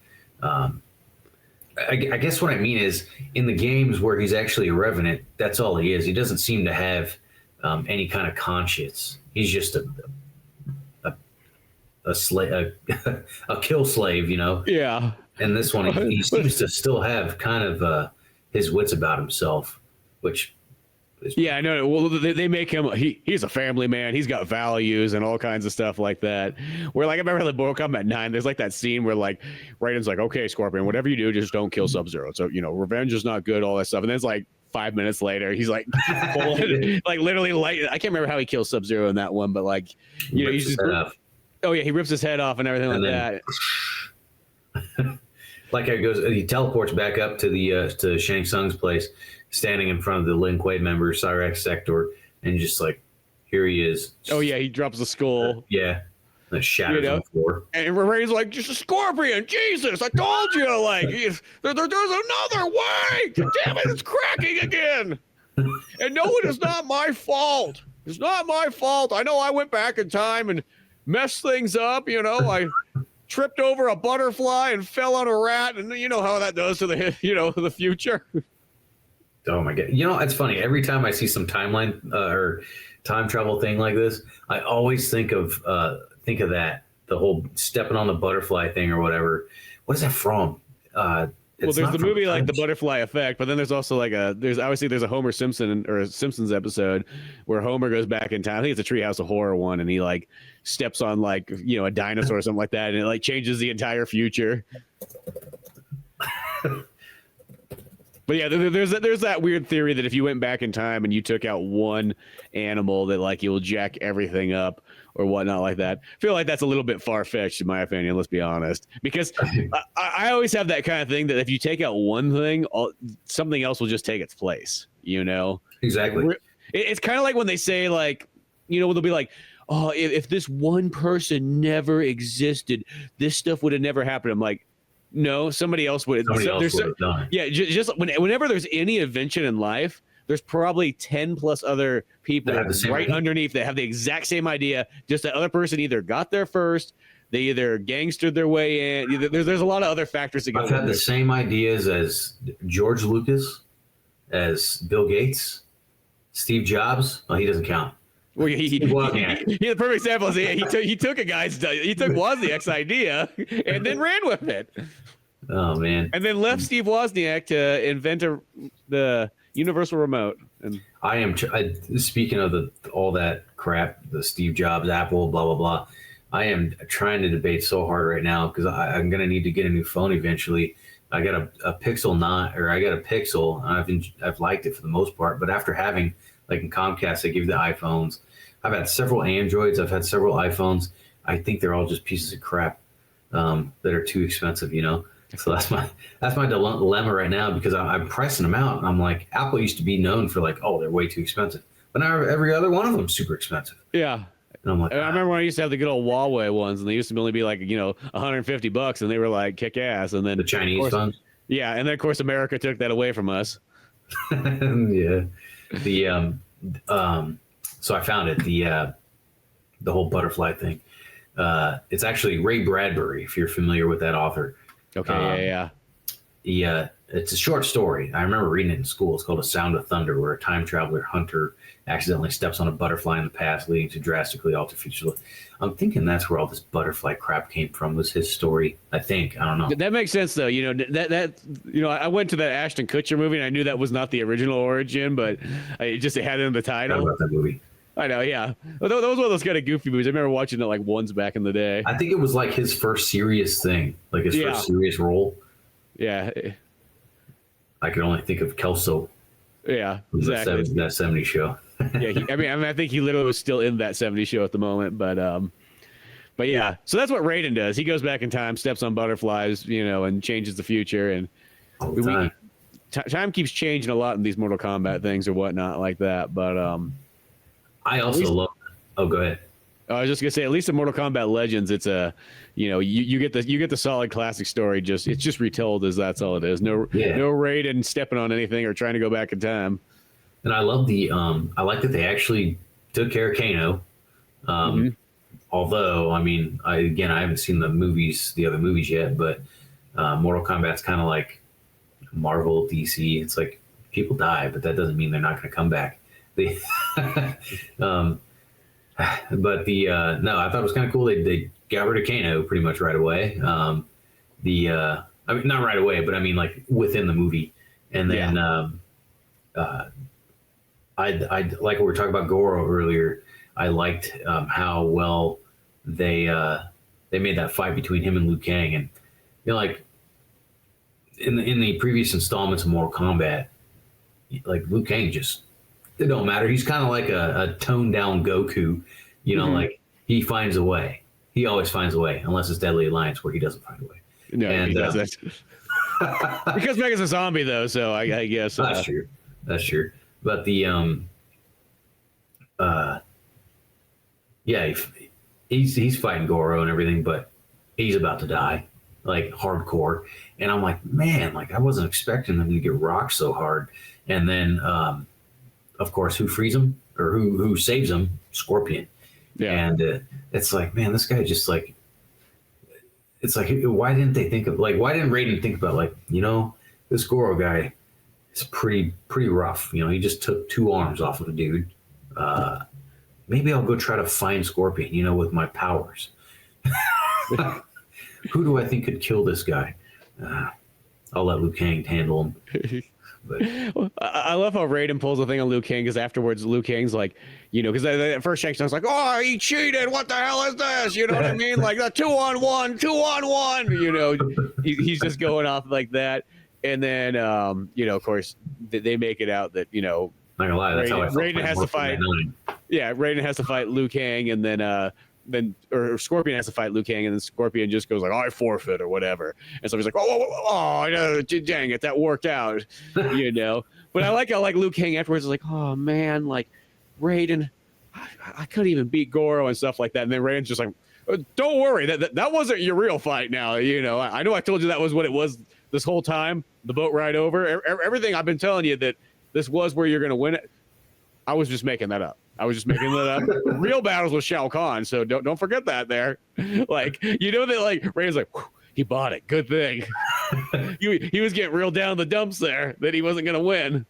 I guess what I mean is, in the games where he's actually a Revenant, that's all he is. He doesn't seem to have any kind of conscience. He's just a slave, a kill slave, Yeah. And this one, he seems to still have kind of his wits about himself, which. Yeah, I know. Well, they make him. He's a family man. He's got values and all kinds of stuff like that. Where, like, I remember the Mortal Kombat 9. There's like that scene where like Raiden's like, "Okay, Scorpion, whatever you do, just don't kill Sub-Zero." So revenge is not good. All that stuff. And then it's like 5 minutes later, he's like, like literally, like I can't remember how he kills Sub-Zero in that one, but like, he's just. Oh yeah, he rips his head off and everything and like that. Like he teleports back up to the to Shang Tsung's place, standing in front of the Lin Kuei member, Cyrax Sector, and just like, here he is. Oh yeah, he drops the skull. That shatters on the floor. And Raiden's like, just a Scorpion, Jesus, I told you, like, there's another way. Damn it, it's cracking again. And no, it is not my fault. It's not my fault. I know I went back in time and messed things up. I tripped over a butterfly and fell on a rat, and you know how that does to the future. Oh my god! It's funny. Every time I see some timeline or time travel thing like this, I always think of that, the whole stepping on the butterfly thing or whatever. What is that from? Well, there's not the from movie like the touch. Butterfly Effect, but then there's also like there's obviously there's a Homer Simpson or a Simpsons episode where Homer goes back in time. I think it's a Treehouse of Horror one, and he like steps on like a dinosaur or something like that, and it like changes the entire future. But yeah, there's that weird theory that if you went back in time and you took out one animal, that like you'll jack everything up or whatnot like that. I feel like that's a little bit far fetched in my opinion. Let's be honest, because I always have that kind of thing that if you take out one thing, something else will just take its place. Exactly. It's kind of like when they say like, they'll be like, oh, if this one person never existed, this stuff would have never happened. I'm like, no, somebody else would. Somebody else would have done it. Yeah, just whenever there's any invention in life, there's probably 10 plus other people right underneath that have the exact same idea. Just that other person either got there first, they either gangstered their way in. There's a lot of other factors that go. I've had the same ideas as George Lucas, as Bill Gates, Steve Jobs. Well, he doesn't count. Well, the perfect example is he took Wozniak's idea and then ran with it. Oh man! And then left Steve Wozniak to invent the universal remote. And I am speaking of all that crap, the Steve Jobs, Apple, blah blah blah. I am trying to debate so hard right now because I'm gonna need to get a new phone eventually. I got a Pixel 9, or I got a Pixel. And I've liked it for the most part, but after having like in Comcast, they give you the iPhones. I've had several Androids. I've had several iPhones. I think they're all just pieces of crap that are too expensive, So that's my dilemma right now because I'm pricing them out. And I'm like, Apple used to be known for like, oh, they're way too expensive. But now every other one of them is super expensive. Yeah. And I'm like, I remember when I used to have the good old Huawei ones, and they used to only be like, $150, and they were like kick ass. And then the Chinese phones. Yeah, and then of course America took that away from us. Yeah. So I found it, the whole butterfly thing. It's actually Ray Bradbury, if you're familiar with that author. Okay, yeah. It's a short story. I remember reading it in school. It's called A Sound of Thunder, where a time traveler hunter accidentally steps on a butterfly in the past, leading to drastically altered future. I'm thinking that's where all this butterfly crap came from, was his story. I think. I don't know. That makes sense, though. I went to that Ashton Kutcher movie, and I knew that was not the original origin, but it had it in the title. I forgot about that movie. I know, yeah. That was one of those kind of goofy movies. I remember watching it like once back in the day. I think it was like his first serious thing, like his first serious role. Yeah. I could only think of Kelso. Yeah, exactly. That 70s show. Yeah, I think he literally was still in that 70s show at the moment, but yeah. So that's what Raiden does. He goes back in time, steps on butterflies, and changes the future. And all the time. Time keeps changing a lot in these Mortal Kombat things or whatnot like that. But I also love. Oh, go ahead. I was just gonna say, at least in Mortal Kombat Legends, it's you get the solid classic story. It's just retold as that's all it is. No Raiden stepping on anything or trying to go back in time. And I love I like that they actually took care of Kano. Although, I mean, I haven't seen the other movies yet, but Mortal Kombat's kind of like Marvel, DC. It's like people die, but that doesn't mean they're not going to come back. But no, I thought it was kind of cool. They got rid of Kano pretty much right away. I mean, not right away, but I mean like within the movie. And then I like what we were talking about Goro earlier. I liked how well they made that fight between him and Liu Kang, and like in the previous installments of Mortal Kombat, like Liu Kang it don't matter. He's kind of like a toned down Goku, like he finds a way. He always finds a way, unless it's Deadly Alliance where he doesn't find a way. No, he doesn't. Because Mega's a zombie though, so I guess that's true. That's true. But he's fighting Goro and everything, but he's about to die, like hardcore. And I'm like, man, like I wasn't expecting him to get rocked so hard. And then, of course, who frees him or who saves him? Scorpion. Yeah. And it's like, man, this guy just like, it's like, why didn't Raiden think about like, this Goro guy is pretty rough. He just took 2 arms off of a dude. Maybe I'll go try to find Scorpion, with my powers. Who do I think could kill this guy? I'll let Liu Kang handle him. But I love how Raiden pulls the thing on Liu Kang, because afterwards Liu Kang's like, because at first Shang Tsung's like, oh, he cheated. What the hell is this? You know what I mean? Like the 2-on-1, 2-on-1. He's just going off like that. And then, of course, they make it out that, not gonna lie, that's how I felt. Raiden has to fight. Yeah, Raiden has to fight Liu Kang, and then Scorpion has to fight Liu Kang, and then Scorpion just goes like, I forfeit or whatever. And so he's like, oh, dang it, that worked out, But I like how Liu Kang afterwards is like, oh man, like Raiden, I couldn't even beat Goro and stuff like that. And then Raiden's just like, don't worry, that wasn't your real fight. Now, I know I told you that was what it was this whole time, the boat ride over, everything I've been telling you that this was where you're gonna win it. I was just making that up. Real battles with Shao Kahn, so don't forget that there. Like, that like Raiden's like, he bought it. Good thing. he was getting real down the dumps there that he wasn't gonna win.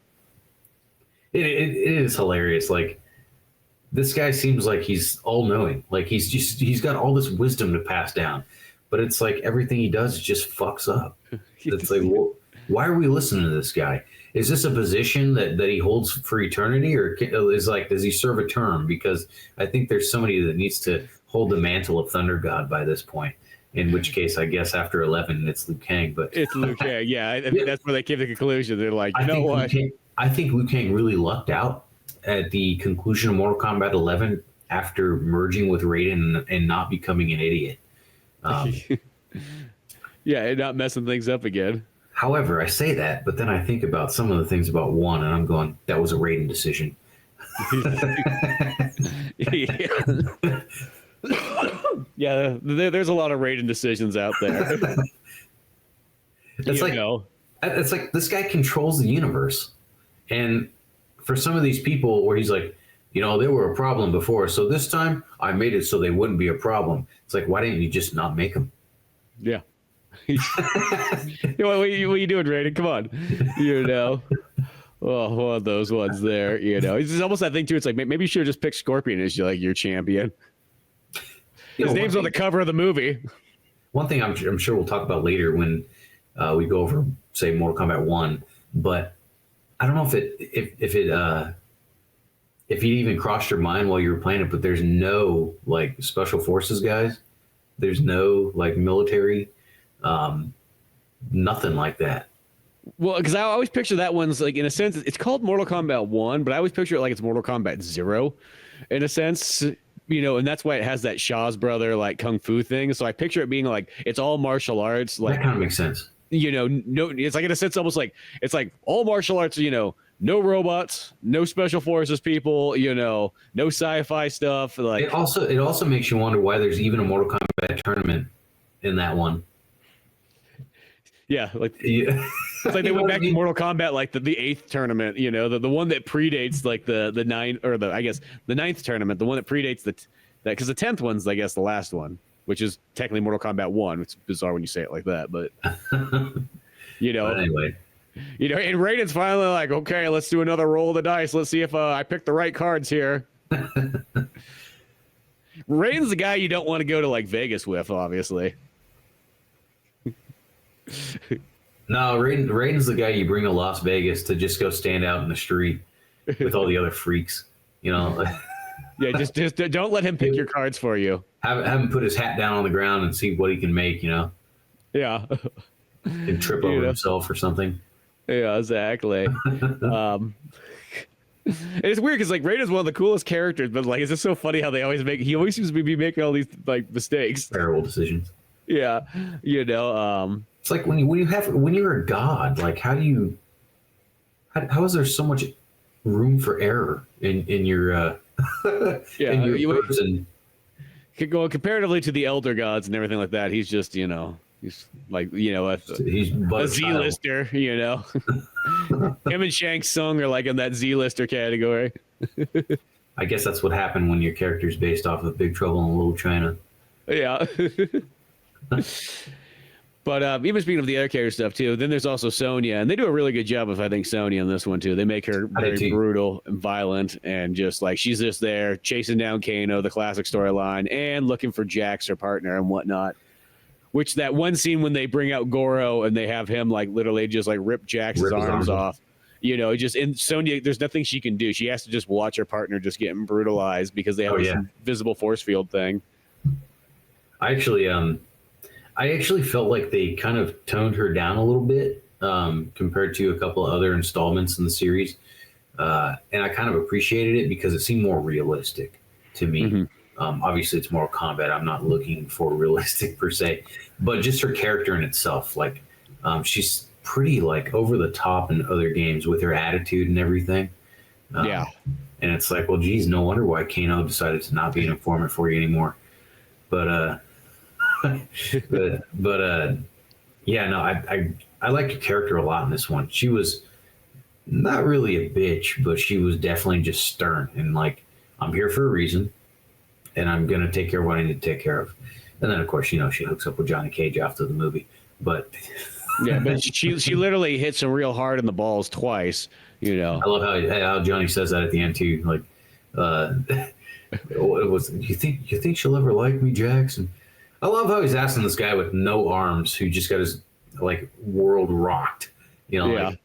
It is hilarious. Like, this guy seems like he's all knowing. Like he's got all this wisdom to pass down, but it's like everything he does just fucks up. It's like, well, why are we listening to this guy? Is this a position that he holds for eternity, or does he serve a term? Because I think there's somebody that needs to hold the mantle of Thunder God by this point. In which case, I guess after 11, it's Liu Kang. But it's Liu Kang. Yeah, I think that's where they came to the conclusion. They're like, you know what? I think Liu Kang really lucked out at the conclusion of Mortal Kombat 11 after merging with Raiden and not becoming an idiot. Yeah, and not messing things up again. However, I say that, but then I think about some of the things about 1, and I'm going, that was a Raiden decision. Yeah, there's a lot of Raiden decisions out there. It's like this guy controls the universe. And for some of these people where he's like, they were a problem before, so this time I made it so they wouldn't be a problem. It's like, why didn't you just not make them? Yeah. What are you doing, Raiden? Come on. Oh, one of those ones there. It's almost that thing too. It's like, maybe you should have just picked Scorpion as your champion. His name's on the cover of the movie. One thing I'm sure we'll talk about later when we go over, say, Mortal Kombat 1, but I don't know if it even crossed your mind while you were playing it, but there's no like special forces guys. There's no like military, nothing like that. Well, because I always picture that one's like, in a sense, it's called Mortal Kombat 1, but I always picture it like it's Mortal Kombat 0 in a sense, and that's why it has that Shaw's brother like kung fu thing. So I picture it being like it's all martial arts. Like, that kind of makes sense. No, it's like in a sense almost like it's like all martial arts, no robots, no special forces people, no sci-fi stuff. Like it also makes you wonder why there's even a Mortal Kombat tournament in that one. Yeah, like it's like they went back to Mortal Kombat like the 8th tournament, the one that predates like the 9th or the 9th tournament, the one that predates that because the 10th one's I guess the last one, which is technically Mortal Kombat 1. It's bizarre when you say it like that, but But anyway. And Raiden's finally like, okay, let's do another roll of the dice. Let's see if I pick the right cards here. Raiden's the guy you don't want to go to like Vegas with, obviously. No, Raiden's the guy you bring to Las Vegas to just go stand out in the street with all the other freaks, Yeah, just don't let him pick your cards for you. Have him put his hat down on the ground and see what he can make, Yeah. And trip over himself or something. Yeah, exactly. It's weird because like Raiden's one of the coolest characters, but like it's just so funny how he always seems to be making all these like mistakes. Terrible decisions. Yeah. It's like when you're a god, like how is there so much room for error in your person? Going comparatively to the elder gods and everything like that, he's just he's like he's a Z-lister, Him and Shang Tsung are like in that Z-lister category. I guess that's what happened when your character's based off of Big Trouble in Little China. Yeah. But even speaking of the other character stuff too, then there's also Sonya, and they do a really good job of I think Sonya in this one too. They make her very brutal and violent, and just like she's just there chasing down Kano, the classic storyline, and looking for Jax, her partner, and whatnot. Which that one scene when they bring out Goro and they have him like literally just like rip Jax's Rip his arms arms off. You know, just and Sonya, there's nothing she can do. She has to just watch her partner just getting brutalized because they have this invisible force field thing. I actually felt like they kind of toned her down a little bit compared to a couple of other installments in the series, and I kind of appreciated it because it seemed more realistic to me. Mm-hmm. Obviously, it's Mortal Kombat. I'm not looking for realistic per se, but just her character in itself, like she's pretty like over the top in other games with her attitude and everything. And it's like, well, geez, no wonder why Kano decided to not be an informant for you anymore. But yeah, no, I liked her character a lot in this one. She was not really a bitch, but she was definitely just stern and like, I'm here for a reason, and I'm gonna take care of what I need to take care of. And then, of course, you know, she hooks up with Johnny Cage after the movie, but. Yeah, but she literally hits him real hard in the balls twice. You know, I love how Johnny says that at the end too. Like, what was you think she'll ever like me, Jackson? I love how he's asking this guy with no arms who just got his like world rocked. You know, like,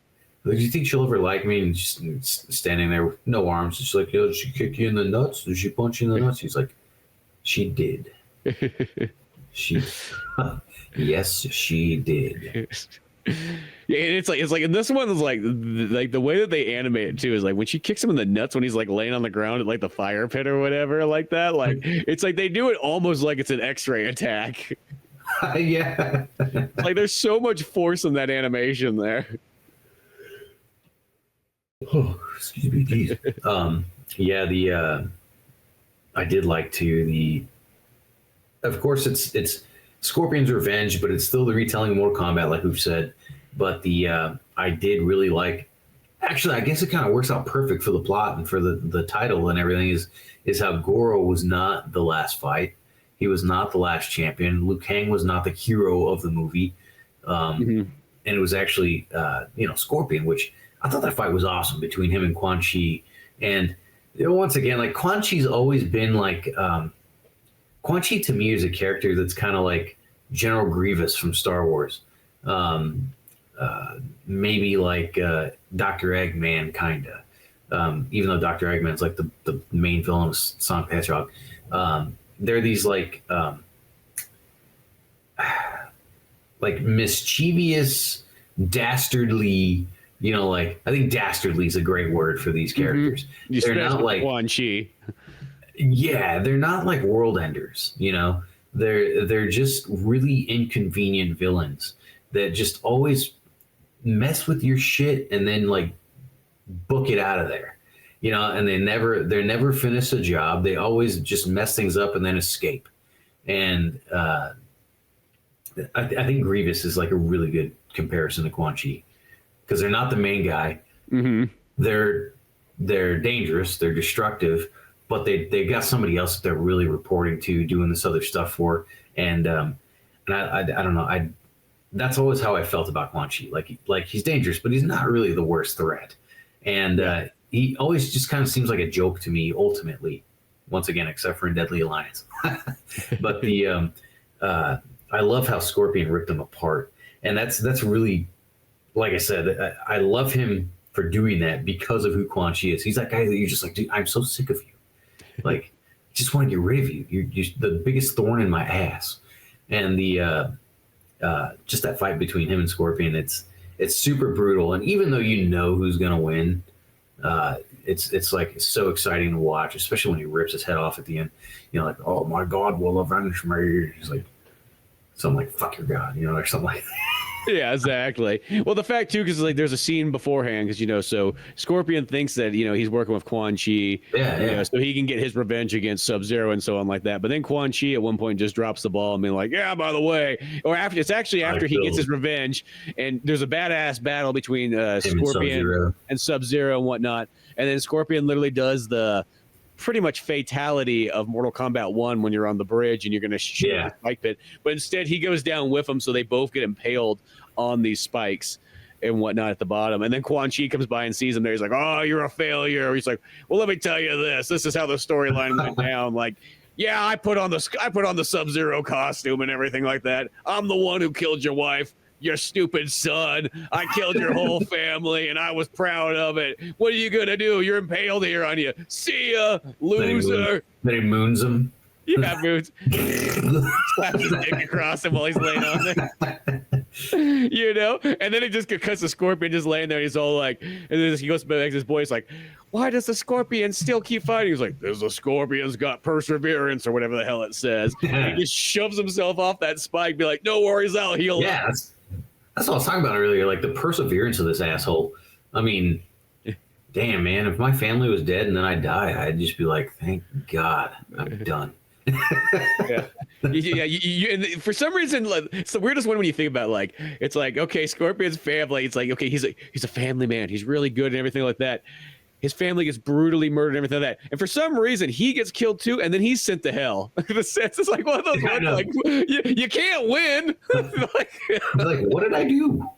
do you think she'll ever like me? And just standing there with no arms. It's like, yo, did she kick you in the nuts? Did she punch you in the nuts? He's like, she did. She. Yes, she did. Yeah, and it's like and this one is like the way that they animate it too is like when she kicks him in the nuts when he's like laying on the ground at like the fire pit or whatever like that. Like it's like they do it almost like it's an X-ray attack. Yeah, like there's so much force in that animation there. Oh, excuse me, geez. Yeah, I did like of course it's Scorpion's revenge, but it's still the retelling of Mortal Kombat, like we've said. But I did really like. Actually, I guess it kind of works out perfect for the plot and for the title and everything. Is how Goro was not the last fight. He was not the last champion. Liu Kang was not the hero of the movie, and it was actually Scorpion, which I thought that fight was awesome between him and Quan Chi. And once again, like Quan Chi's always been like. Quan Chi to me is a character that's kind of like General Grievous from Star Wars. Maybe like Dr. Eggman, kind of. Even though Dr. Eggman's like the main villain of Sonic the Hedgehog. They're these like mischievous, dastardly, like I think dastardly is a great word for these characters. They're not like Quan Chi. Yeah, they're not like world enders, They're just really inconvenient villains that just always mess with your shit and then like book it out of there. And they never finish a job. They always just mess things up and then escape. And I think Grievous is like a really good comparison to Quan Chi because they're not the main guy. Mm-hmm. They're dangerous. They're destructive. But they got somebody else that they're really reporting to, doing this other stuff for, and I don't know. That's always how I felt about Quan Chi. Like he's dangerous, but he's not really the worst threat, and he always just kind of seems like a joke to me. Ultimately, once again, except for in Deadly Alliance. But I love how Scorpion ripped him apart, and that's really, like I said, I love him for doing that because of who Quan Chi is. He's that guy that you're just like, dude, I'm so sick of you. Like, just want to get rid of you. You're the biggest thorn in my ass. And just that fight between him and Scorpion, it's super brutal. And even though you know who's gonna win, it's like it's so exciting to watch, especially when he rips his head off at the end. Like, oh my God will avenge me. He's like something like fuck your God, or something like that. Yeah, exactly. Well, the fact too, because like there's a scene beforehand, because so Scorpion thinks that he's working with Quan Chi, so he can get his revenge against Sub-Zero and so on like that. But then Quan Chi at one point just drops the ball and being like, "Yeah, by the way," or after he gets his revenge, and there's a badass battle between Scorpion and Sub-Zero and whatnot, and then Scorpion literally does the pretty much fatality of Mortal Kombat 1 when you're on the bridge and you're going to shoot the spike pit. But instead, he goes down with them, so they both get impaled on these spikes and whatnot at the bottom. And then Quan Chi comes by and sees him there. He's like, "Oh, you're a failure." He's like, "Well, let me tell you this. This is how the storyline went down." Like, Yeah, I put on the Sub-Zero costume and everything like that. I'm the one who killed your wife, your stupid son. I killed your whole family, and I was proud of it. What are you gonna do? You're impaled here on you. See ya, loser. Then he moons him. Yeah, moons. Slaps his dick across him while he's laying on there. You know, and then he just cuts the scorpion just laying there. And he's all like, and then he goes back to his boy. He's like, "Why does the scorpion still keep fighting?" He's like, "There's the scorpion's got perseverance," or whatever the hell it says. And he just shoves himself off that spike. Be like, "No worries, I'll heal." Yeah, that's what I was talking about earlier. Like the perseverance of this asshole. I mean, damn man, if my family was dead and then I die, I'd just be like, "Thank God, I'm done." And for some reason, like, it's the weirdest one when you think about, like, it's like, okay, Scorpion's family, it's like, okay, he's a family man, he's really good and everything like that. His family gets brutally murdered and everything like that, and for some reason he gets killed too, and then he's sent to hell. The sense is like one of those ones, like, you can't win. like, what did I do?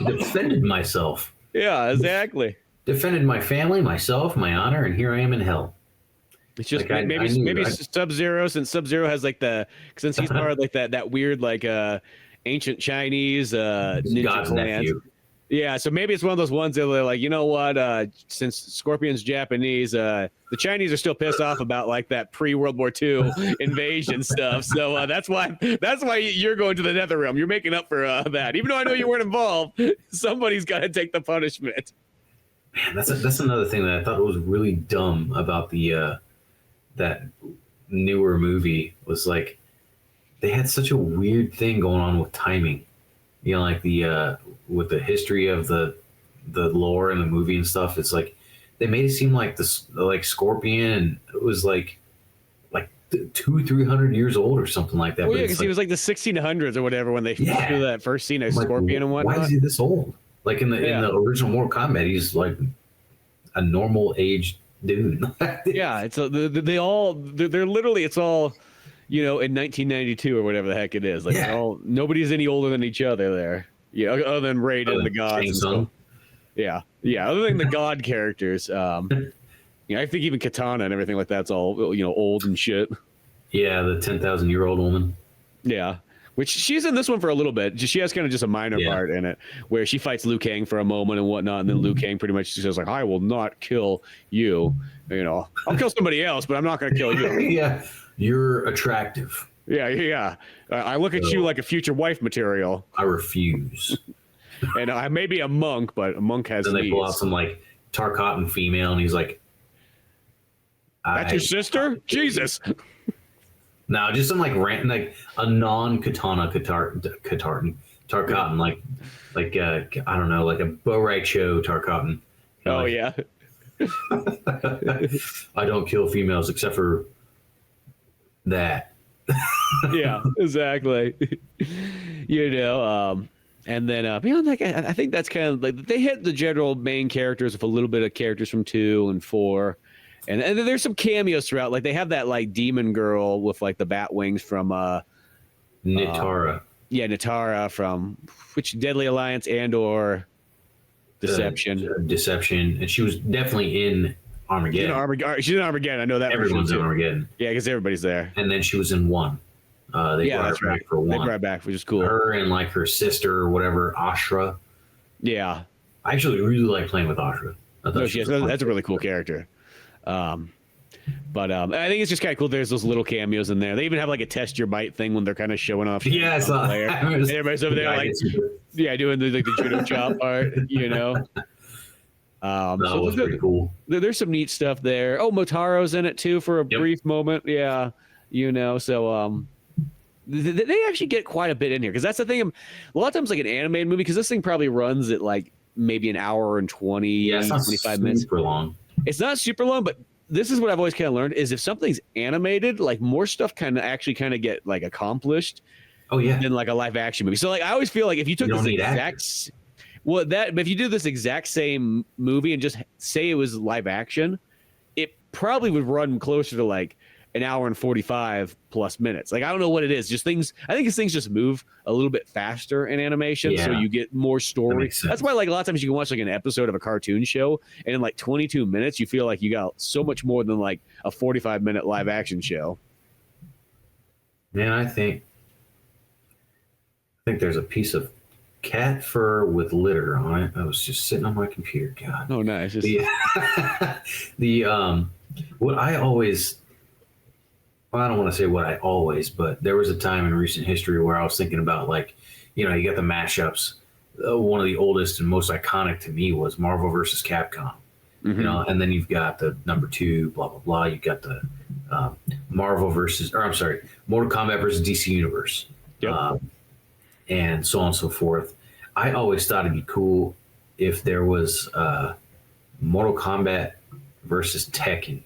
Defended myself. Yeah, exactly. Defended my family, myself, my honor, and here I am in hell. It's just like maybe Sub-Zero, since Sub-Zero has like since he's part of like that weird like ancient Chinese ninja God's clan. nephew. Yeah, so maybe it's one of those ones that they're like, you know what? Since Scorpion's Japanese, the Chinese are still pissed off about like that pre-World War II invasion stuff. So that's why you're going to the Nether Realm. You're making up for that, even though I know you weren't involved. Somebody's got to take the punishment. Man, that's another thing that I thought was really dumb about the that newer movie was like they had such a weird thing going on with timing. You know, like the with the history of the lore and the movie and stuff. It's like they made it seem like this like Scorpion was like 200-300 years old or something like that. Well, yeah, because he was like the 1600s or whatever when they do that first scene of like, Scorpion and whatnot. Why is he this old? Like in the original Mortal Kombat, he's like a normal age dude. Yeah, it's they're literally, it's all, you know, in 1992 or whatever the heck it is. Like nobody's any older than each other there. Yeah, other than Raiden and the gods and stuff. Yeah. Other than the god characters, I think even Katana and everything like that's all, you know, old and shit. Yeah, the 10,000-year-old woman. Yeah. Which she's in this one for a little bit. She has kind of just a minor part in it, where she fights Liu Kang for a moment and whatnot, and then Liu Kang pretty much says like, "I will not kill you. You know, I'll kill somebody else, but I'm not going to kill you." Yeah, you're attractive. Yeah. I look at you like a future wife material. I refuse. And I may be a monk, but a monk has Then they pull out some like Tarkatan female, and he's like, "That's your sister? Jesus." No, just some like rant, like a non-katana Tarkatan, like I don't know, like a Boraicho Tarkatan. Oh yeah. I don't kill females except for that. Yeah, exactly. You know, and then beyond that, I think that's kind of like they hit the general main characters with a little bit of characters from 2 and 4. And then there's some cameos throughout. Like they have that like demon girl with like the bat wings from Nitara. Nitara from which Deadly Alliance and or Deception. Deception, and she was definitely in Armageddon. She's in Armageddon. I know that. Everyone's in Armageddon. Yeah, because everybody's there. And then she was in 1. They brought her back for 1. They brought her back, which is cool. Her and like her sister or whatever, Ashra. Yeah. I actually really like playing with Ashra. That's a really cool character. But I think it's just kind of cool. There's those little cameos in there. They even have like a test your might thing when they're kind of showing off. Yeah, I saw that. And everybody's over there like, doing the judo chop part, you know. That was pretty cool. There's some neat stuff there. Oh, Motaro's in it too for a brief moment. Yeah, you know. So they actually get quite a bit in here because that's the thing. A lot of times, like an animated movie, because this thing probably runs at like maybe an hour and 25 minutes. Super long. It's not super long, but this is what I've always kind of learned is if something's animated, like more stuff kind of get like accomplished. Oh yeah. Than like a live action movie. So like I always feel like if you took this exact but if you do this exact same movie and just say it was live action, it probably would run closer to like an hour and 45 plus minutes. Like, I don't know what it is. Just things, I think things just move a little bit faster in animation. So you get more story. That's why, like, a lot of times you can watch like an episode of a cartoon show, and in like 22 minutes, you feel like you got so much more than like a 45-minute live action show. Man, I think there's a piece of cat fur with litter on it. I was just sitting on my computer. God. Oh, nice. What I always, well, I don't want to say what I always, but there was a time in recent history where I was thinking about, like, you know, you got the mashups. One of the oldest and most iconic to me was Marvel versus Capcom. You know, and then you've got the number 2, blah blah blah. You've got the Mortal Kombat versus DC Universe, and so on and so forth. I always thought it'd be cool if there was Mortal Kombat versus Tekken.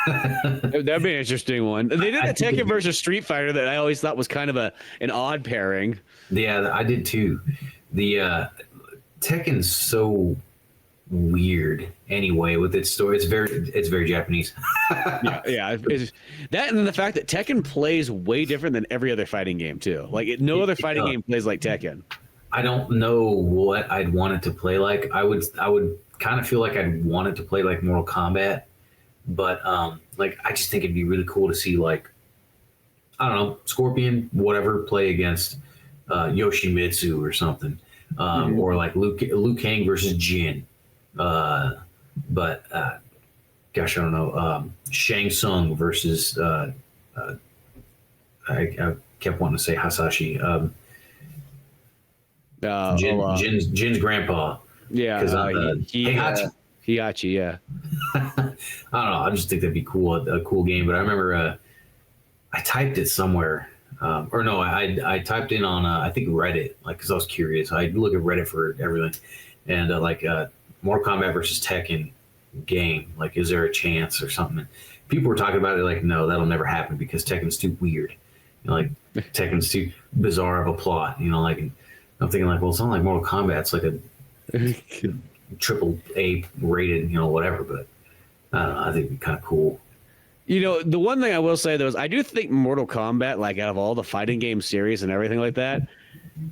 That'd be an interesting one. They did a Tekken versus Street Fighter that I always thought was kind of an odd pairing. Yeah, I did too. The Tekken's so weird anyway with its story. It's very Japanese. It's that, and then the fact that Tekken plays way different than every other fighting game too. Like, no other fighting game plays like Tekken. I don't know what I'd want it to play like. I would kind of feel like I'd want it to play like Mortal Kombat, but like, I just think it'd be really cool to see, like, I don't know, Scorpion, whatever, play against Yoshimitsu or something, or like Liu Kang versus Jin. Gosh, I don't know. Shang Tsung versus I kept wanting to say Hasashi. Jin's grandpa. Yeah, Heihachi. Yeah. I don't know. I just think that'd be cool, a cool game. But I remember I typed it somewhere, or no, I typed in on I think Reddit, like, because I was curious. I look at Reddit for everything, and like Mortal Kombat versus Tekken game, like, is there a chance or something? People were talking about it like, no, that'll never happen because Tekken's too weird. You know, like, Tekken's too bizarre of a plot. You know, like, I'm thinking like, well, it's not like Mortal Kombat. It's like a AAA rated, you know, whatever. But I don't know. I think it'd be kind of cool. You know, the one thing I will say, though, is I do think Mortal Kombat, like, out of all the fighting game series and everything like that,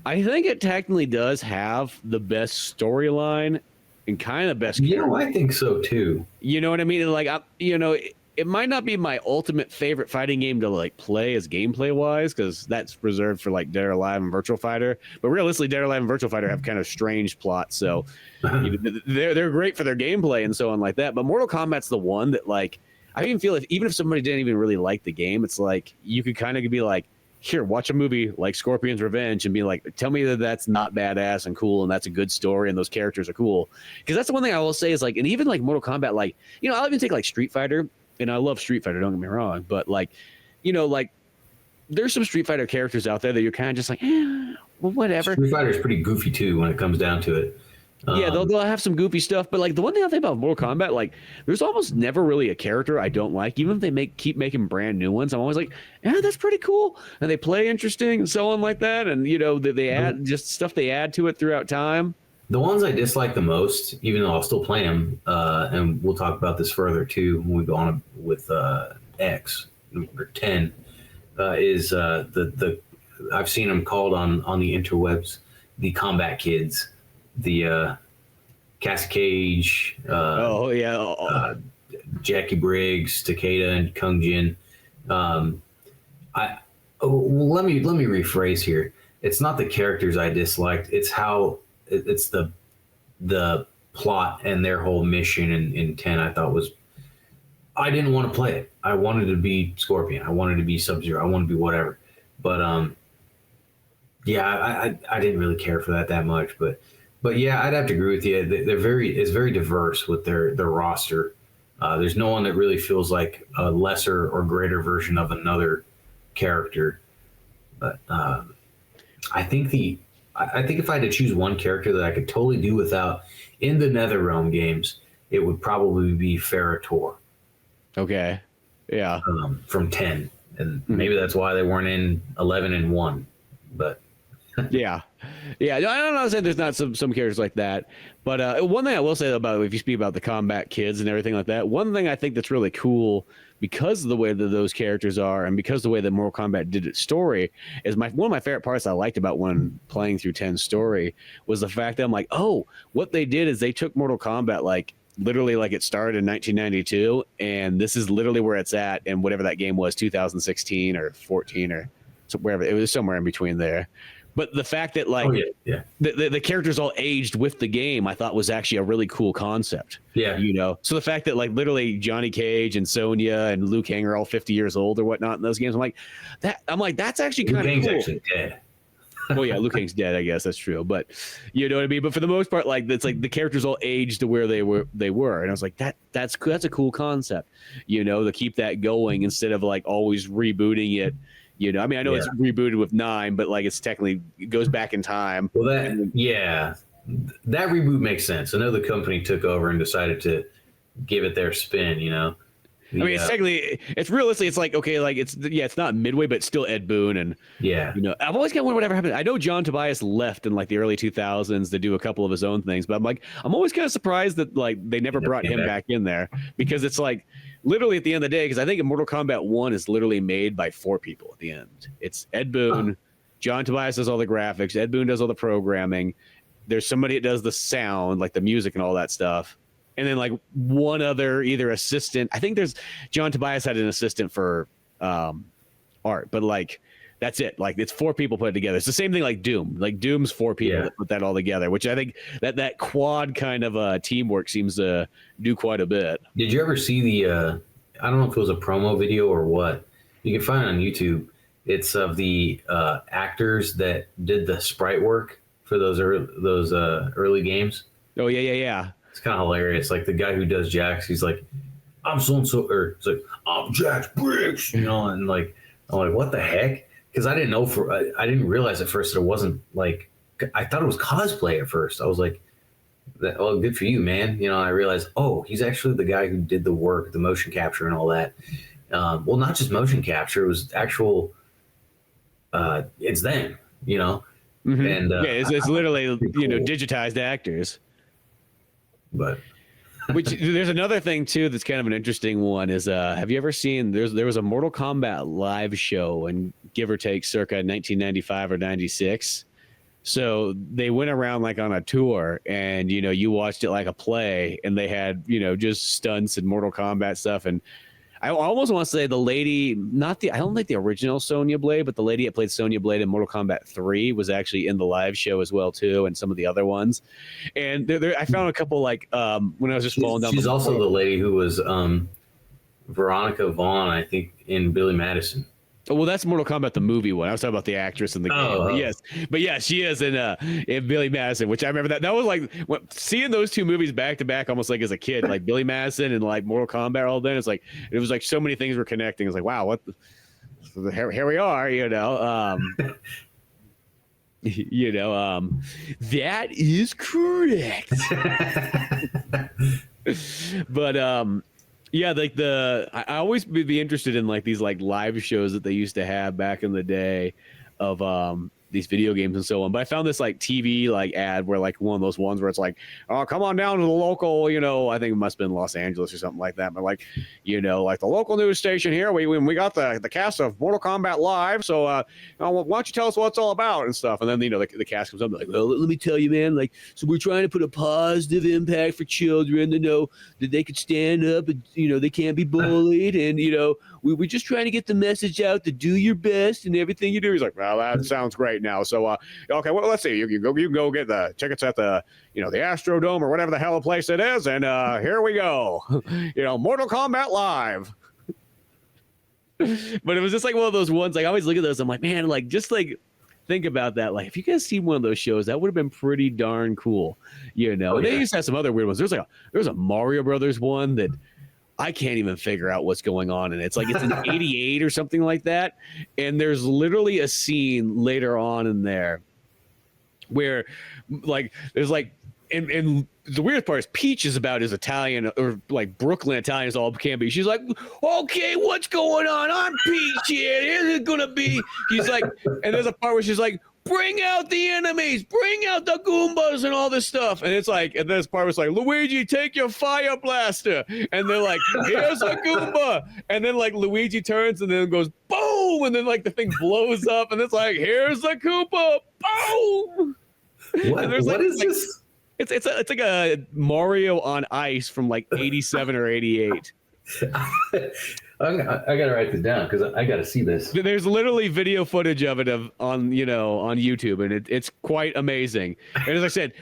I think it technically does have the best storyline and kind of best character. You know, I think so too. You know what I mean? Like, you know, it might not be my ultimate favorite fighting game to, like, play as gameplay wise, because that's reserved for, like, Dead or Alive and Virtual Fighter. But realistically, Dead or Alive and Virtual Fighter have kind of strange plots, so you know, they're great for their gameplay and so on like that. But Mortal Kombat's the one that, like, I even feel even if somebody didn't even really like the game, it's like you could kind of be like, here, watch a movie like Scorpion's Revenge and be like, tell me that that's not badass and cool and that's a good story and those characters are cool. Because that's the one thing I will say is, like, and even like Mortal Kombat, like, you know, I'll even take like Street Fighter, and I love Street Fighter, don't get me wrong, but, like, you know, like, there's some Street Fighter characters out there that you're kind of just like, well, whatever. Street Fighter is pretty goofy too when it comes down to it. Yeah, they'll have some goofy stuff, but, like, the one thing I think about Mortal Kombat, like, there's almost never really a character I don't like. Even if they keep making brand new ones, I'm always like, yeah, that's pretty cool, and they play interesting and so on like that, and, you know, they add just stuff they add to it throughout time. The ones I dislike the most, even though I'll still play them, and we'll talk about this further too when we go on with X or 10, is the I've seen them called on the interwebs, the combat kids, the Cassie Cage, Jackie Briggs, Takeda, and Kung Jin. Let me rephrase here. It's not the characters I disliked. It's how it's the plot and their whole mission in 10. I thought I didn't want to play it. I wanted to be Scorpion. I wanted to be Sub-Zero. I wanted to be whatever. But yeah, I didn't really care for that much. But yeah, I'd have to agree with you. It's very diverse with their roster. There's no one that really feels like a lesser or greater version of another character. But I think if I had to choose one character that I could totally do without in the NetherRealm games, it would probably be Ferrator. Okay. Yeah. From 10, and maybe that's why they weren't in 11 and 1. But Yeah, yeah. No, I'm not saying there's not some characters like that, but one thing I will say about if you speak about the combat kids and everything like that, one thing I think that's really cool because of the way that those characters are and because of the way that Mortal Kombat did its story is one of my favorite parts I liked about when playing through 10's story was the fact that I'm like, oh, what they did is they took Mortal Kombat like literally like it started in 1992 and this is literally where it's at and whatever that game was 2016 or 14 or so wherever it was somewhere in between there. But the fact that like the characters all aged with the game, I thought was actually a really cool concept. Yeah. You know, so the fact that like literally Johnny Cage and Sonya and Liu Kang are all 50 years old or whatnot in those games, I'm like, that's actually kind of cool. Liu Kang's actually dead. Well, yeah, Liu Kang's dead, I guess that's true. But you know what I mean? But for the most part, like it's like the characters all aged to where they were. And I was like, that's a cool concept, you know, to keep that going instead of like always rebooting it. You know, I mean, I know it's rebooted with 9, but like it's technically it goes back in time. Well, that reboot makes sense. I know the company took over and decided to give it their spin. You know, I mean, it's technically, it's realistically, it's like okay, like it's not Midway, but it's still Ed Boon, and you know, I've always kind of wondered whatever happened. I know John Tobias left in like the early 2000s to do a couple of his own things, but I'm always kind of surprised that like they never brought him back in there because it's like. Literally at the end of the day, because I think Mortal Kombat 1 is literally made by 4 people at the end. It's Ed Boon, John Tobias does all the graphics, Ed Boon does all the programming. There's somebody that does the sound, like the music and all that stuff. And then like one other either assistant. I think there's John Tobias had an assistant for art, but like that's it. Like it's 4 people put it together. It's the same thing like Doom. Like Doom's 4 people that put that all together, which I think that quad kind of teamwork seems to do quite a bit. Did you ever see the I don't know if it was a promo video or what. You can find it on YouTube. It's of the actors that did the sprite work for those early games. Oh yeah. It's kind of hilarious. Like the guy who does Jax, he's like, I'm so and so, or it's like I'm Jax Briggs, you know, and like I'm like, what the heck? Because I didn't know I didn't realize at first it wasn't like I thought it was cosplay at first. I was like, well, good for you, man. You know, I realized, oh, he's actually the guy who did the work, the motion capture and all that. Well, not just motion capture; it was actual. It's them, you know, and it's literally cool. Digitized actors. But which there's another thing too that's kind of an interesting one is have you ever seen there was a Mortal Kombat live show and give or take circa 1995 or 96. So they went around like on a tour and you watched it like a play and they had just stunts and Mortal Kombat stuff. And I almost want to say the lady, I don't think the original Sonya Blade, but the lady that played Sonya Blade in Mortal Kombat 3 was actually in the live show as well too, and some of the other ones. And I found a couple like when I was just falling down. She's also the lady who was Veronica Vaughn, I think, in Billy Madison. Oh, well, that's Mortal Kombat the movie one. I was talking about the actress in the game. But yes, she is in Billy Madison, which I remember that was like seeing those two movies back to back, almost like as a kid, like Billy Madison and like Mortal Kombat. All then it's like it was like so many things were connecting. It's like wow, here we are, that is correct. But yeah, like I always be interested in like these like live shows that they used to have back in the day of these video games and so on. But I found this like TV like ad where like one of those ones where it's like, oh, come on down to the local, I think it must have been Los Angeles or something like that. But like, like the local news station here, we got the cast of Mortal Kombat Live. So why don't you tell us what it's all about and stuff? And then the cast comes up and like, well, let me tell you, man. Like, so we're trying to put a positive impact for children to know that they could stand up and they can't be bullied, and we're just trying to get the message out to do your best and everything you do. He's like, well, that sounds great now. So, okay, well, let's see. You can go get the tickets at the, the Astrodome or whatever the hell the place it is. And here we go. Mortal Kombat Live. But it was just like one of those ones. Like I always look at those. I'm like, man, like just like think about that. Like if you guys seen one of those shows, that would have been pretty darn cool. They used to have some other weird ones. There's a Mario Brothers one that I can't even figure out what's going on. And it's like, it's an 88 or something like that. And there's literally a scene later on in there where like, there's like, and the weirdest part is Peach is about as Italian or like Brooklyn Italian as all can be. She's like, okay, what's going on? I'm Peach here. Here's it going to be. She's like, and there's a part where she's like, bring out the enemies, bring out the Goombas and all this stuff. And it's like, and this part was like, Luigi, take your fire blaster. And they're like, here's a Goomba. And then like Luigi turns and then goes, boom. And then like the thing blows up and it's like, here's the Koopa, boom. What is this? It's like a Mario on ice from like 87 or 88. I gotta write this down because I gotta see this. There's literally video footage of it on YouTube, and it's quite amazing. And as I said,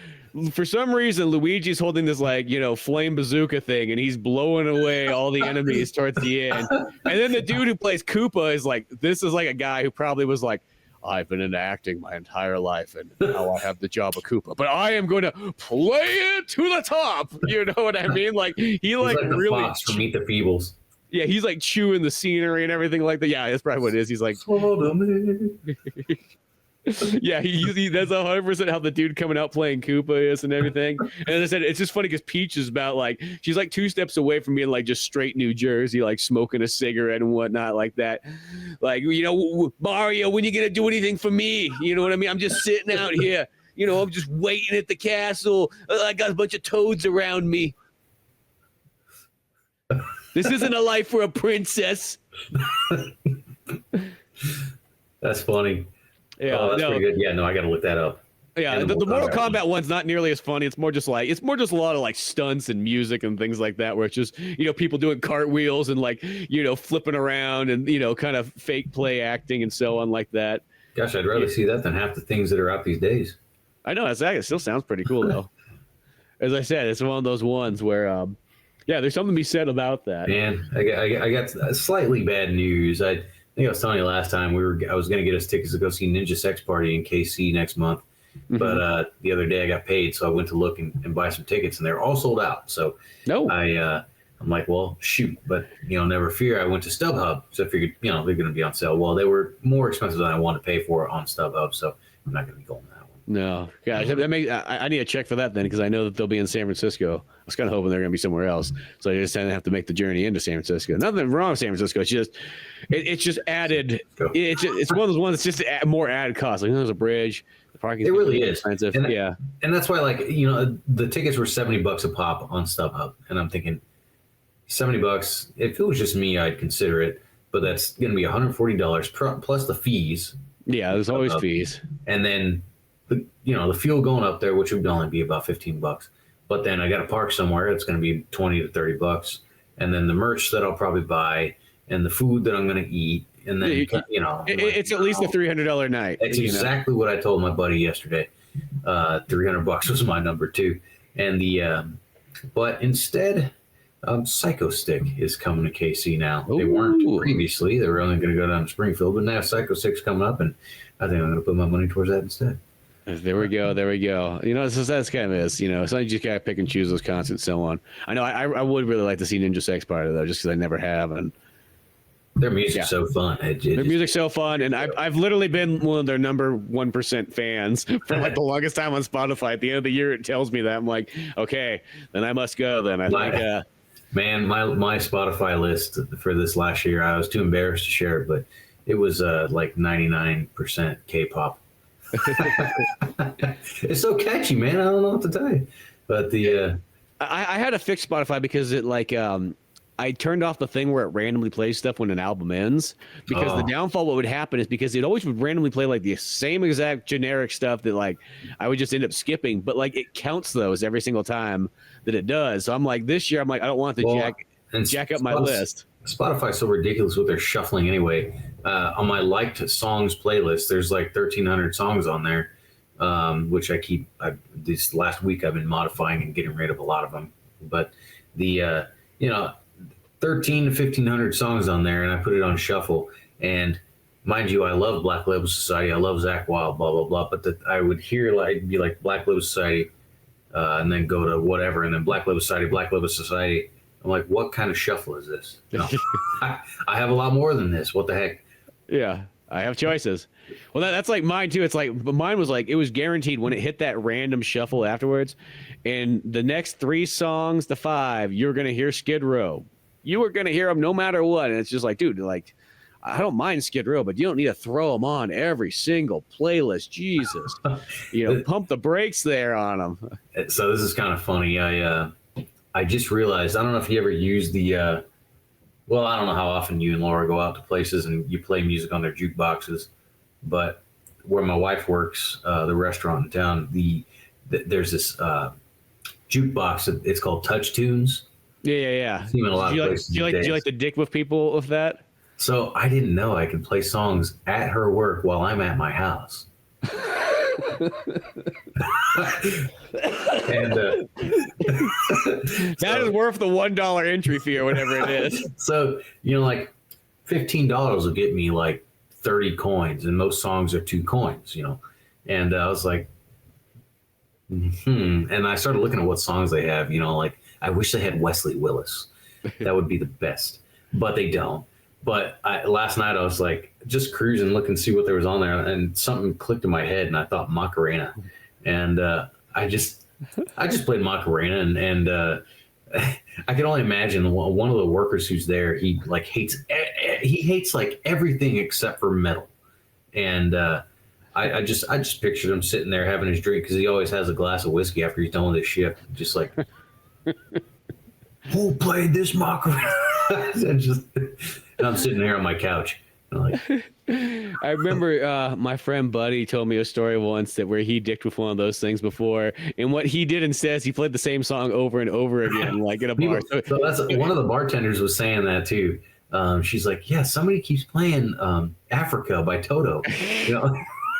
for some reason Luigi's holding this like flame bazooka thing, and he's blowing away all the enemies towards the end. And then the dude who plays Koopa is like, this is like a guy who probably was like, I've been into acting my entire life, and now I have the job of Koopa. But I am going to play it to the top. You know what I mean? Like he's like the really fox from Meet the Feebles. Yeah, he's like chewing the scenery and everything like that. Yeah, that's probably what it is. He's like, yeah, he that's 100% how the dude coming out playing Koopa is and everything. And as I said, it's just funny because Peach is about like, she's like 2 steps away from being like just straight New Jersey, like smoking a cigarette and whatnot like that. Like, Mario, when you gonna do anything for me? You know what I mean? I'm just sitting out here. I'm just waiting at the castle. I got a bunch of toads around me. This isn't a life for a princess. That's funny. Yeah, that's pretty good. Yeah, no, I got to look that up. Yeah, the Mortal Kombat one's not nearly as funny. It's more just a lot of like stunts and music and things like that, where it's just people doing cartwheels and like flipping around and kind of fake play acting and so on like that. Gosh, I'd rather see that than half the things that are out these days. I know, exactly. It still sounds pretty cool though. As I said, it's one of those ones where there's something to be said about that. Man, I got slightly bad news. I think I was telling you last time I was going to get us tickets to go see Ninja Sex Party in KC next month. Mm-hmm. But the other day I got paid, so I went to look and buy some tickets, and they're all sold out. So I'm like, well, shoot. But, never fear. I went to StubHub, so I figured, they're going to be on sale. Well, they were more expensive than I wanted to pay for on StubHub, so I'm not going to be going to that one. No. Gosh, I need to check for that then, because I know that they'll be in San Francisco. I was kind of hoping they're going to be somewhere else. So I just have to make the journey into San Francisco. Nothing wrong with San Francisco. It's just added. It's one of those ones that's just more added cost. Like there's a bridge. The parking. It really is expensive. And that's why, the tickets were $70 a pop on StubHub, and I'm thinking, $70. If it was just me, I'd consider it. But that's going to be $140 plus the fees. Yeah, there's always fees. And then the fuel going up there, which would only be about $15. But then I got to park somewhere. It's going to be $20 to $30, and then the merch that I'll probably buy, and the food that I'm going to eat, and then it's at least a $300 night. It's exactly what I told my buddy yesterday. $300 was my number too, and but instead, Psycho Stick is coming to KC now. Ooh. They weren't previously. They were only going to go down to Springfield, but now Psycho Stick's coming up, and I think I'm going to put my money towards that instead. There we go. That's kind of is. Sometimes you just gotta pick and choose those concerts and so on. I know. I would really like to see Ninja Sex Party though, just because I never have. And their music's so fun. Their music's so fun, and I've literally been one of their number 1% fans for like the longest time on Spotify. At the end of the year, it tells me that I'm like, okay, then I must go. Then I think. Man, my Spotify list for this last year, I was too embarrassed to share it, but it was like 99% K-pop. It's so catchy, man. I don't know what to tell you. But I had to fix Spotify because it I turned off the thing where it randomly plays stuff when an album ends, because the downfall, what would happen is because it always would randomly play like the same exact generic stuff that like I would just end up skipping, but like it counts those every single time that it does. So I'm like, this year I'm like, I don't want to jack up my list. Spotify's so ridiculous with their shuffling anyway. On my liked songs playlist, there's like 1,300 songs on there, which this last week I've been modifying and getting rid of a lot of them. But the 13 to 1,500 songs on there, and I put it on shuffle. And mind you, I love Black Label Society. I love Zakk Wylde, blah blah blah. But I would hear be like Black Label Society, and then go to whatever, and then Black Label Society, Black Label Society. I'm like, what kind of shuffle is this? I have a lot more than this. What the heck? Yeah, I have choices. Well, that's like mine too. It's like, but mine was like, it was guaranteed when it hit that random shuffle afterwards. And the next 3 songs to 5, you're going to hear Skid Row. You were going to hear them no matter what. And it's just like, dude, like, I don't mind Skid Row, but you don't need to throw them on every single playlist. Jesus, pump the brakes there on them. So this is kind of funny. I just realized, I don't know if you ever use the, well, I don't know how often you and Laura go out to places and you play music on their jukeboxes, but where my wife works, the restaurant in town, there's this jukebox. It's called Touch Tunes. Yeah. Do you like to dick with people with that? So I didn't know I could play songs at her work while I'm at my house. And that is worth the $1 entry fee or whatever it is. So like $15 will get me like 30 coins, and most songs are 2 coins. And I was like, and I started looking at what songs they have. Like I wish they had Wesley Willis. That would be the best, but they don't. But last night I was like just cruising, looking to see what there was on there, and something clicked in my head, and I thought Macarena, and I just played Macarena, and I can only imagine one of the workers who's there. He hates like everything except for metal, and I just pictured him sitting there having his drink, because he always has a glass of whiskey after he's done with his shift, just like. Who played this Macarena? And I'm sitting there on my couch. I remember my friend Buddy told me a story once where he dicked with one of those things before, and what he did instead is he played the same song over and over again, like in a bar. So that's one of the bartenders was saying that too. She's like, yeah, somebody keeps playing Africa by Toto.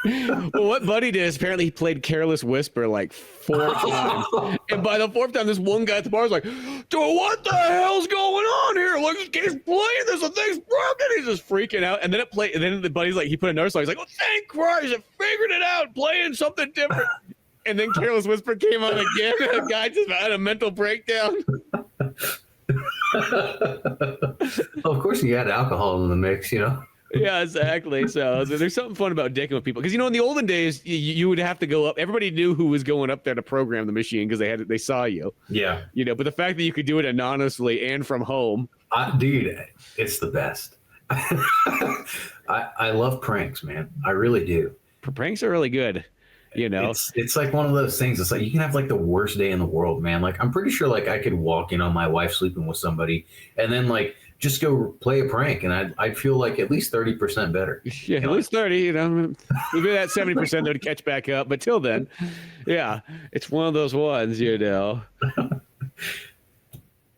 Well, what Buddy did is apparently he played Careless Whisper like 4 times. And by the 4th time, this one guy at the bar was like, dude, what the hell's going on here? Like, this game's playing this, the thing's broken. He's just freaking out. And then it played, and then the buddy's like, he put another song. He's like, oh, thank Christ, I figured it out, playing something different. And then Careless Whisper came on again, and the guy just had a mental breakdown. Of course, you had alcohol in the mix, Yeah, exactly. So there's something fun about dicking with people, because in the olden days you would have to go up. Everybody knew who was going up there to program the machine because they saw you. Yeah. But the fact that you could do it anonymously and from home, dude, it's the best. I love pranks, man. I really do. Pranks are really good. It's like one of those things. It's like you can have like the worst day in the world, man. Like I'm pretty sure like I could walk in on my wife sleeping with somebody, and then like just go play a prank, and I'd feel like at least 30% better. Yeah, at least 30. Maybe that 70% to catch back up, but till then, yeah, it's one of those ones,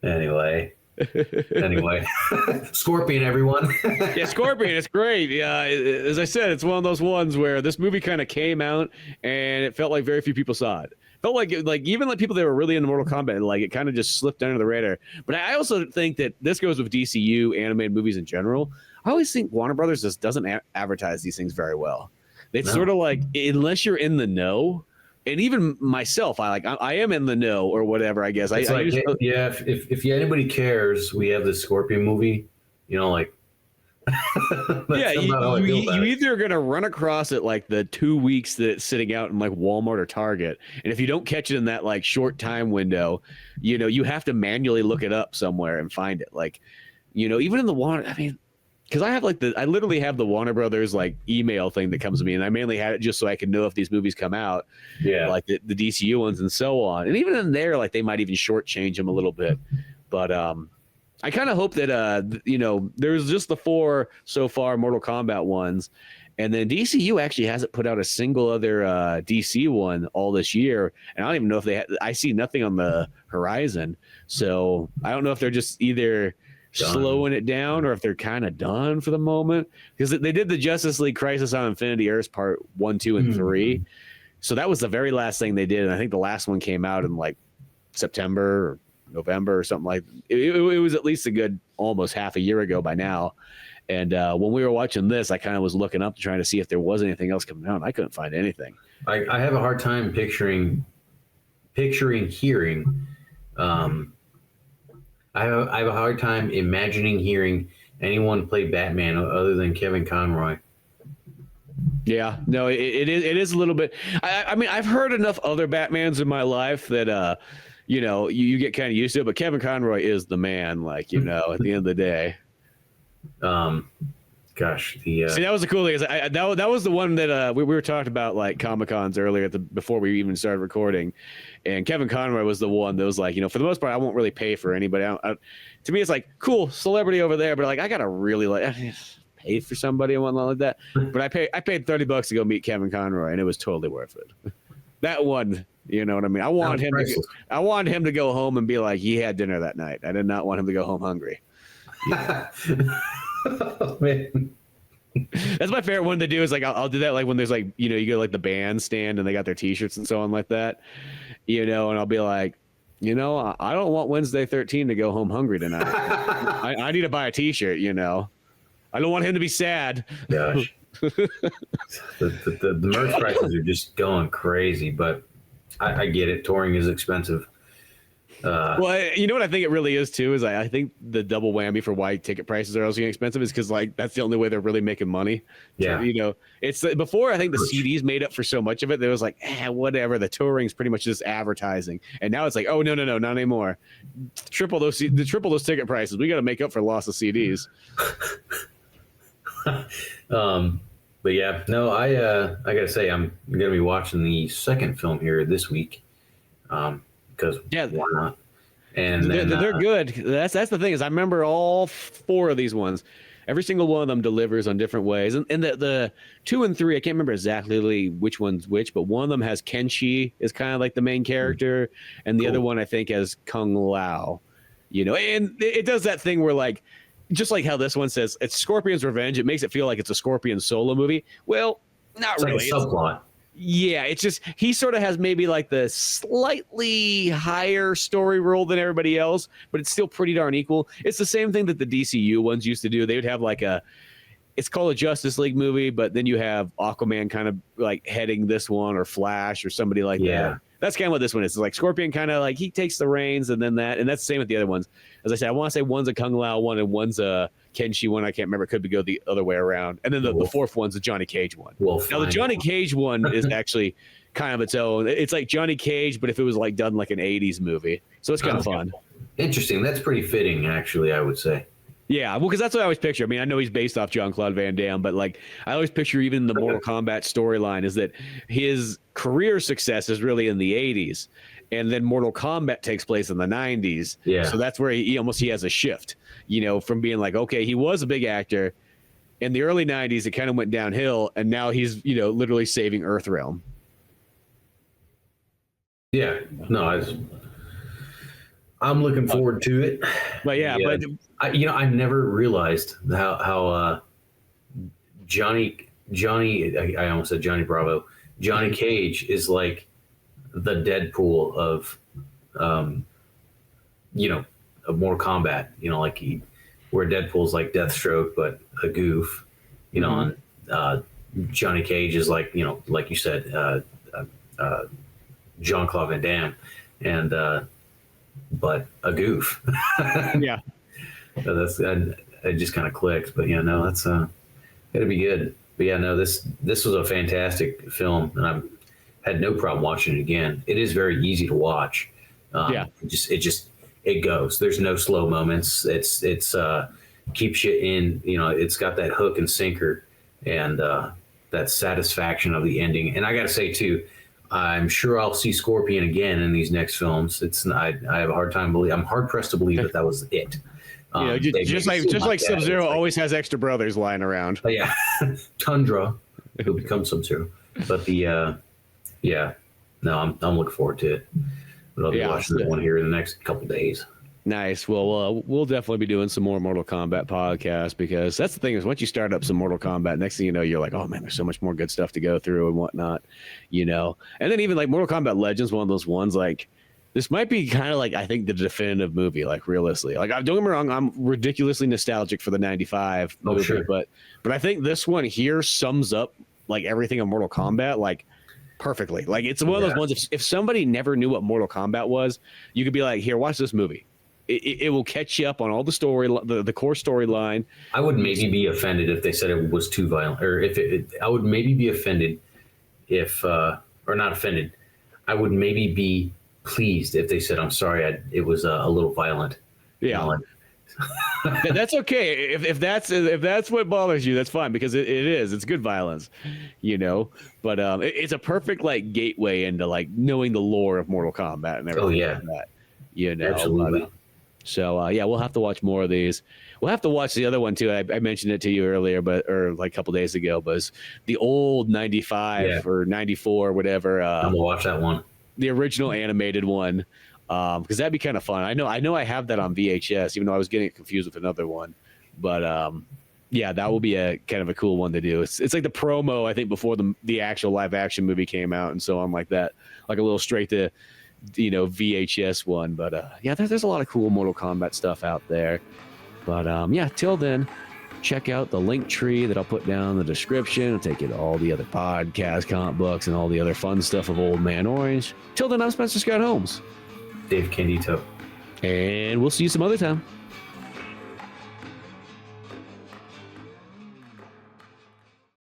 Anyway, Scorpion, everyone. Yeah, Scorpion, it's great. Yeah, as I said, it's one of those ones where this movie kind of came out and it felt like very few people saw it. Felt like even like people that were really into Mortal Kombat, like it kind of just slipped under the radar. But I also think that this goes with DCU animated movies in general. I always think Warner Brothers just doesn't advertise these things very well. It's sort of like, unless you're in the know. And even myself, I am in the know or whatever, I guess. It's if anybody cares, we have this Scorpion movie, like. Yeah, you either are going to run across it like the 2 weeks that it's sitting out in like Walmart or Target. And if you don't catch it in that like short time window, you have to manually look it up somewhere and find it. Like, even in the Warner, because I literally have the Warner Brothers like email thing that comes to me, and I mainly had it just so I can know if these movies come out, like the DCU ones and so on. And even in there, like they might even shortchange them a little bit. But I kind of hope that there's just the 4 so far Mortal Kombat ones, and then DCU actually hasn't put out a single other DC one all this year, and I don't even know if I see nothing on the horizon. So I don't know if they're just either slowing it down or if they're kind of done for the moment, because they did the Justice League Crisis on Infinity Earths part 1, 2, and 3. So that was the very last thing they did, and I think the last one came out in like September or November or something like it was at least a good almost half a year ago by now. And when we were watching this, I kind of was looking up trying to see if there was anything else coming out, and I couldn't find anything. I have a hard time picturing hearing. I have a hard time imagining hearing anyone play Batman other than Kevin Conroy. Yeah, no, it is a little bit. I mean, I've heard enough other Batmans in my life that you get kind of used to it. But Kevin Conroy is the man, like at the end of the day. gosh, See, that was the cool thing. Is that was the one that we were talking about, like Comic-Cons earlier before we even started recording, and Kevin Conroy was the one that was like, for the most part, I won't really pay for anybody. To me, it's like cool celebrity over there, but like I gotta really pay for somebody and whatnot like that. But I paid $30 to go meet Kevin Conroy, and it was totally worth it. That one, you know what I mean? I wanted him to go home and be like he had dinner that night. I did not want him to go home hungry. Oh, man. That's my favorite one to do. Is like I'll do that like when there's like you go like the bandstand and they got their T-shirts and so on like that, and I'll be like, I don't want Wednesday 13 to go home hungry tonight. I need to buy a T-shirt. I don't want him to be sad. Gosh, the merch prices are just going crazy, but I get it. Touring is expensive. Well, you know what I think it really is too is I think the double whammy for why ticket prices are also getting expensive is because like that's the only way they're really making money. Yeah, it's before I think the CDs made up for so much of it. There was like whatever. The touring's pretty much just advertising, and now it's like no, not anymore. Triple those ticket prices. We got to make up for loss of CDs. But yeah, no, I gotta say I'm gonna be watching the second film here this week. Because why not? And they're good. That's the thing is I remember all 4 of these ones. Every single one of them delivers on different ways. And the 2 and 3, I can't remember exactly which one's which, but one of them has Kenshi is kind of like the main character, and the other one I think has Kung Lao. And it does that thing where like just like how this one says it's Scorpion's revenge, it makes it feel like it's a Scorpion solo movie. Well, not really. Like a subplot. Yeah, it's just he sort of has maybe like the slightly higher story role than everybody else, but it's still pretty darn equal. It's the same thing that the DCU ones used to do. They would have like it's called a Justice League movie, but then you have Aquaman kind of like heading this one, or Flash, or somebody like that. That's kind of what this one is. It's like Scorpion kind of like he takes the reins, and then that, and that's the same with the other ones. As I said, I want to say one's a Kung Lao one and one's a Kenshi one. I can't remember. It could go the other way around. And then the 4th one's a Johnny Cage one. Now the Johnny Cage one is actually kind of its own. It's like Johnny Cage, but if it was like done like an 80s movie. So it's kind of fun. Interesting. That's pretty fitting, actually, I would say. Yeah, well, because that's what I always picture. I mean, I know he's based off Jean-Claude Van Damme, but like I always picture even the Mortal Kombat storyline is that his career success is really in the 80s, and then Mortal Kombat takes place in the 90s. Yeah. So that's where he has a shift, from being like, okay, he was a big actor in the early 90s, it kind of went downhill, and now he's, literally saving Earthrealm. Yeah. No, I'm looking forward to it. But yeah, but I never realized how Johnny I almost said Johnny Bravo. Johnny Cage is like the Deadpool of of Mortal Kombat. Like where Deadpool's like Deathstroke but a goof. And Johnny Cage is like like you said, Jean-Claude Van Damme, and but a goof. Yeah. So it just kind of clicked. But that's it'll be good. But yeah, no, this was a fantastic film, and I had no problem watching it again. It is very easy to watch. It goes. There's no slow moments. It's keeps you in. It's got that hook and sinker, and that satisfaction of the ending. And I got to say too, I'm sure I'll see Scorpion again in these next films. I have a hard time I'm hard pressed to believe that was it. Just like Sub-Zero always has extra brothers lying around. But yeah, Tundra, who becomes Sub-Zero. But I'm looking forward to it. But I'll be watching that one here in the next couple days. Nice. Well, we'll definitely be doing some more Mortal Kombat podcasts, because that's the thing is once you start up some Mortal Kombat, next thing you know, you're like, oh man, there's so much more good stuff to go through and whatnot, And then even like Mortal Kombat Legends, one of those ones like this might be kind of like I think the definitive movie, like realistically. Like don't get me wrong, I'm ridiculously nostalgic for the '95 movie, sure. but I think this one here sums up like everything of Mortal Kombat like perfectly. Like it's one of those ones. If somebody never knew what Mortal Kombat was, you could be like, here, watch this movie. It will catch you up on all the story, the core storyline. I would maybe be offended if they said it was too violent, or I would maybe be offended if, or not offended. I would maybe be pleased if they said, "I'm sorry, it was a little violent." Yeah. That's okay. If that's what bothers you, that's fine, because it's good violence, you know. But it's a perfect like gateway into like knowing the lore of Mortal Kombat and everything. Oh yeah, like that, you know. absolutely. But, so yeah, we'll have to watch more of these. We'll have to watch the other one too. I mentioned it to you earlier, or like a couple days ago, but it's the old 95 or 94, whatever. I'm gonna watch that one. The original animated one. Because that'd be kind of fun. I know I have that on VHS, even though I was getting it confused with another one. But yeah, that will be a kind of a cool one to do. It's like the promo, I think, before the actual live action movie came out and so on, like that, like a little straight to VHS one. But yeah, there's a lot of cool Mortal Kombat stuff out there. But yeah, till then, check out the link tree that I'll put down in the description. It'll take you to all the other podcasts, comic books, and all the other fun stuff of Old Man Orange. Till then, I'm Spencer Scott Holmes. Dave Candy Toe. And we'll see you some other time.